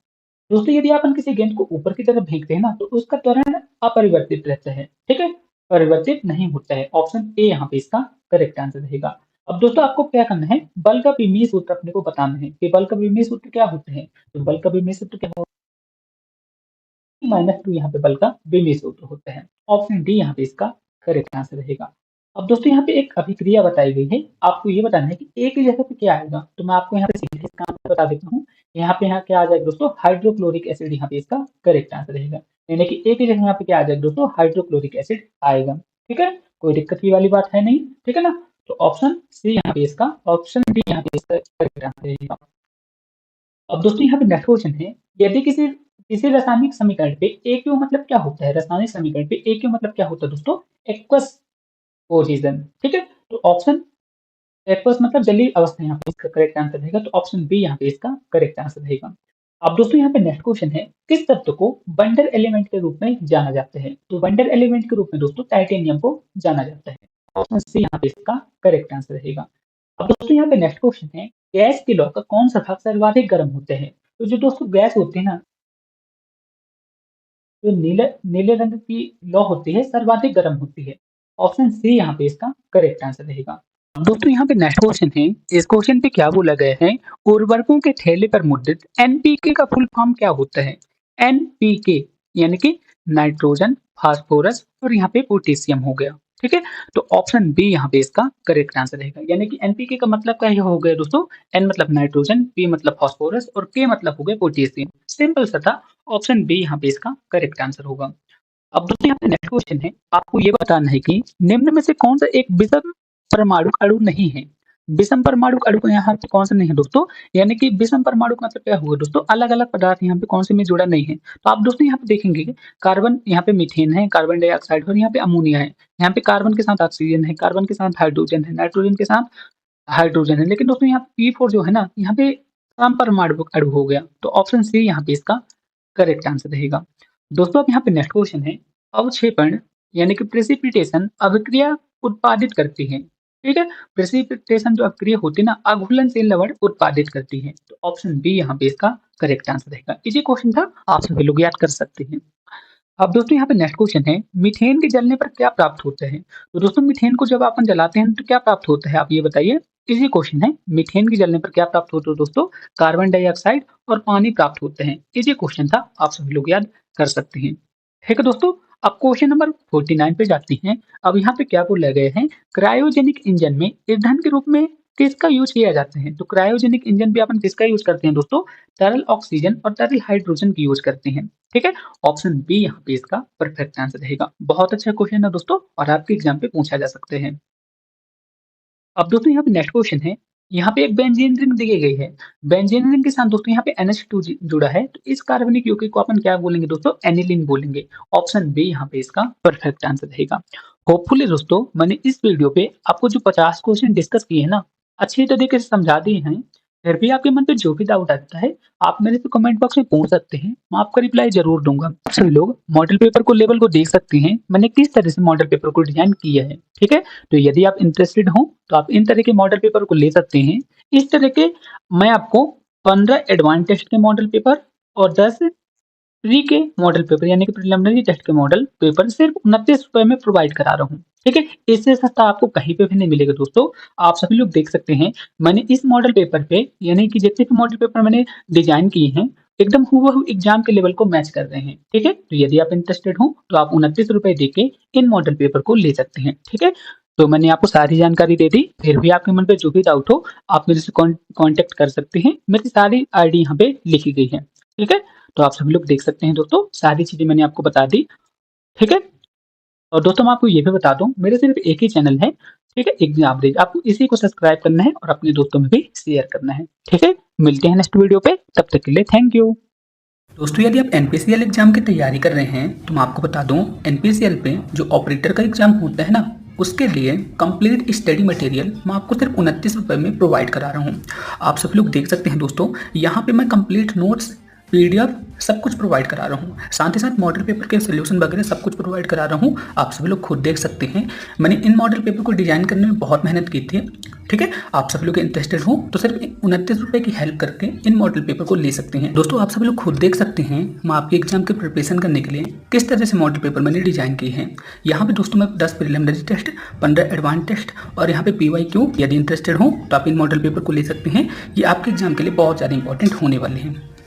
दोस्तों यदि अपन किसी गेंद को ऊपर की तरफ फेंकते हैं ना, तो उसका त्वरण अपरिवर्तित रहता है। ठीक है, परिवर्तित नहीं होता है। ऑप्शन ए यहाँ पे इसका करेक्ट आंसर रहेगा। अब दोस्तों आपको क्या करना है, बल का विमीय सूत्र अपने को बताना है कि बल का विमीय सूत्र क्या होता है। तो बल का विमीय सूत्र क्या होगा? -2 यहाँ पे बल का विमीय सूत्र होता है। ऑप्शन डी यहाँ पे इसका करेक्ट आंसर रहेगा। अब दोस्तों यहाँ पे एक अभिक्रिया बताई गई है, आपको ये बताना है कि ए की जगह पे क्या आएगा। तो मैं आपको यहाँ पे सीधे इसका आंसर बता देता हूँ। यहाँ पे क्या आ जाएगा दोस्तों? हाइड्रोक्लोरिक एसिड यहाँ पे इसका करेक्ट आंसर रहेगा। यानी कि ए की जगह यहाँ पे क्या आ जाएगा दोस्तों? हाइड्रोक्लोरिक एसिड आएगा। ठीक है, कोई दिक्कत की वाली बात है नहीं। ठीक है ना, तो ऑप्शन सी यहाँ पे इसका, ऑप्शन डी यहाँ पे इसका करेक्ट आंसर रहेगा। अब दोस्तों यहाँ पे नेक्स्ट क्वेश्चन है, यदि किसी किसी रासायनिक समीकरण पे ए क्यू मतलब क्या होता है? रासायनिक समीकरण पे ए क्यू मतलब क्या होता है दोस्तों? Aqueous corrosion. ठीक है, तो ऑप्शन एक्वस मतलब जलीय अवस्था, यहाँ पे इसका करेक्ट आंसर रहेगा। तो ऑप्शन बी यहाँ पे इसका करेक्ट आंसर रहेगा। अब दोस्तों यहाँ पे नेक्स्ट क्वेश्चन है, किस तत्व को वंडर एलिमेंट के रूप में जाना जाता है? तो वंडर एलिमेंट के रूप में दोस्तों टाइटेनियम को जाना जाता है। ऑप्शन सी यहाँ पे इसका करेक्ट आंसर रहेगा। अब दोस्तों यहाँ पे नेक्स्ट क्वेश्चन है, गैस के लौ का कौन सा भाग सर्वाधिक गर्म होते हैं? तो जो दोस्तों गैस होती है ना, जो नीले नीले रंग की लौ होती है सर्वाधिक गर्म होती है। ऑप्शन सी यहाँ पे इसका करेक्ट आंसर रहेगा। अब दोस्तों यहाँ पे नेक्स्ट क्वेश्चन है, इस क्वेश्चन पे क्या बोला गया है, उर्वरकों के थैले पर मुद्रित एनपीके का फुल फॉर्म क्या होता है? एनपीके यानी कि नाइट्रोजन, फास्फोरस और यहाँ पे पोटेशियम हो गया। ठीक है, तो ऑप्शन बी यहाँ पे इसका करेक्ट आंसर रहेगा। यानी कि एनपीके का मतलब क्या हो गया दोस्तों? एन मतलब नाइट्रोजन, पी मतलब फास्फोरस और के मतलब हो गया पोटेशियम। सिंपल सा था, ऑप्शन बी यहाँ पे इसका करेक्ट आंसर होगा। अब दोस्तों यहाँ पे नेक्स्ट क्वेश्चन है, आपको ये बताना है कि निम्न में से कौन सा एक विषम परमाणु अणु नहीं है? विषम परमाणु अणु को यहाँ पे कौन सा नहीं है दोस्तों? यानी कि विषम परमाणु का मतलब क्या हुआ दोस्तों? अलग अलग पदार्थ यहाँ पे कौन से में जुड़ा नहीं है। तो आप दोस्तों यहाँ पे देखेंगे कि कार्बन यहाँ पे मीथेन है, कार्बन डाइऑक्साइड और यहाँ पे अमोनिया है। यहाँ पे कार्बन के साथ ऑक्सीजन है, कार्बन के साथ हाइड्रोजन है, नाइट्रोजन के साथ हाइड्रोजन है। लेकिन दोस्तों यहाँ पे P4 जो है ना, यहाँ पे समपरमाणु अणु हो गया। तो ऑप्शन सी यहाँ पे इसका करेक्ट आंसर रहेगा। दोस्तों अब यहाँ पे नेक्स्ट क्वेश्चन है, अवक्षेपण यानी कि प्रेसिपिटेशन अभिक्रिया उत्पादित करती है। ठीक है, प्रेसिपिटेशन जो अभिक्रिया होती है ना, अघुलनशील लवण उत्पादित करती है। तो ऑप्शन बी यहाँ पे इसका करेक्ट आंसर रहेगा। इजी क्वेश्चन था, आप सभी लोग याद कर सकते हैं। अब दोस्तों यहाँ पे नेक्स्ट क्वेश्चन है, मीथेन के जलने पर क्या प्राप्त होता है? तो दोस्तों मीथेन को जब अपन जलाते हैं तो क्या प्राप्त होता है, आप ये बताइए। इजी क्वेश्चन है, मीथेन के जलने पर क्या प्राप्त होता है दोस्तों? कार्बन डाइऑक्साइड और पानी प्राप्त होते हैं। इजी क्वेश्चन था, आप सभी लोग याद कर सकते हैं। ठीक है दोस्तों, अब क्वेश्चन नंबर 49 पे जाते हैं। अब यहाँ पे क्या बोला गया है, क्रायोजेनिक इंजन में ईंधन के रूप में किसका यूज किया जाता है? तो क्रायोजेनिक इंजन पे अपन किसका यूज करते हैं दोस्तों? तरल ऑक्सीजन और तरल हाइड्रोजन की यूज करते हैं। ठीक है, ऑप्शन बी यहाँ पे इसका परफेक्ट आंसर रहेगा। बहुत अच्छा क्वेश्चन है दोस्तों, और आपके एग्जाम पे पूछा जा सकते हैं। अब दोस्तों यहाँ पे नेक्स्ट क्वेश्चन है, यहाँ पे एक बेंजीन रिंग दी गई है। बेंजीन रिंग के साथ दोस्तों यहाँ पे NH2 जुड़ा है, तो इस कार्बनिक यौगिक को अपन क्या बोलेंगे दोस्तों? एनिलीन बोलेंगे। ऑप्शन बी यहाँ पे इसका परफेक्ट आंसर रहेगा। होपफुली दोस्तों मैंने इस वीडियो पे आपको जो 50 क्वेश्चन डिस्कस किए हैं ना, अच्छी तरीके से समझा दिए हैं। फिर भी आपके मन पे जो भी डाउट आता है, आप मेरे से कमेंट बॉक्स में पूछ सकते हैं, मैं आपका रिप्लाई जरूर दूंगा। आप सभी लोग मॉडल पेपर को लेवल को देख सकते हैं, मैंने किस तरह से मॉडल पेपर को डिजाइन किया है। ठीक है, तो यदि आप इंटरेस्टेड हो तो आप इन तरह के मॉडल पेपर को ले सकते हैं। इस तरह के मैं आपको 15 एडवांस टेस्ट के मॉडल पेपर और 10 प्री के मॉडल पेपर यानी कि प्रिलिमिनरी टेस्ट के मॉडल पेपर सिर्फ 29 रुपए में प्रोवाइड करा रहा हूँ। ठीक है, इससे सस्ता आपको कहीं पे भी नहीं मिलेगा दोस्तों। आप सभी लोग देख सकते हैं, मैंने इस मॉडल पेपर पे यानी कि जितने भी मॉडल पेपर मैंने डिजाइन किए हैं, एकदम हूबहू एग्जाम के लेवल को मैच कर रहे हैं। ठीक है, तो यदि आप इंटरेस्टेड हो तो आप 29 रुपए देके इन मॉडल पेपर को ले सकते हैं। ठीक है, तो मैंने आपको सारी जानकारी दे दी। फिर भी आपके मन पे जो भी डाउट हो, आप मेरे से कॉन्टेक्ट कर सकते हैं। मेरी सारी ID यहाँ पे लिखी गई है। ठीक है, तो आप सभी लोग देख सकते हैं दोस्तों, सारी चीजें मैंने आपको बता दी। ठीक है, और दोस्तों मैं आपको ये भी बता दूं, मेरे सिर्फ एक ही चैनल है। ठीक है, एग्जाम ब्रिज, आपको इसी को सब्सक्राइब करना है और अपने दोस्तों में भी शेयर करना है। ठीक है, मिलते हैं नेक्स्ट वीडियो पे, तब तक के लिए थैंक यू। दोस्तों यदि आप NPCL एग्जाम की तैयारी कर रहे हैं तो मैं आपको बता दूं, NPCL पे जो ऑपरेटर का एग्जाम होता है ना, उसके लिए कंप्लीट स्टडी मटेरियल मैं आपको सिर्फ 29 रुपये में प्रोवाइड करा रहा हूँ। आप सभी लोग देख सकते हैं दोस्तों, यहाँ पे मैं कंप्लीट नोट्स PDF सब कुछ प्रोवाइड करा रहा हूँ, साथ ही साथ मॉडल पेपर के सोल्यूशन वगैरह सब कुछ प्रोवाइड करा रहा हूँ। आप सभी लोग खुद देख सकते हैं, मैंने इन मॉडल पेपर को डिजाइन करने में बहुत मेहनत की थी। ठीक है, आप सभी लोग इंटरेस्टेड हो तो सिर्फ 29 रुपये की हेल्प करके इन मॉडल पेपर को ले सकते हैं। दोस्तों आप सभी लोग खुद देख सकते हैं, मैं आपके एग्जाम की प्रिपरेशन करने के लिए किस तरह से मॉडल पेपर मैंने डिजाइन किए हैं। यहाँ पे दोस्तों मैं 10 प्रिलिमिनरी टेस्ट, 15 एडवांस टेस्ट और यहाँ पे PYQ, यदि इंटरेस्टेड हो तो आप इन मॉडल पेपर को ले सकते हैं। ये आपके एग्जाम के लिए बहुत ज़्यादा इंपॉर्टेंट होने वाले हैं।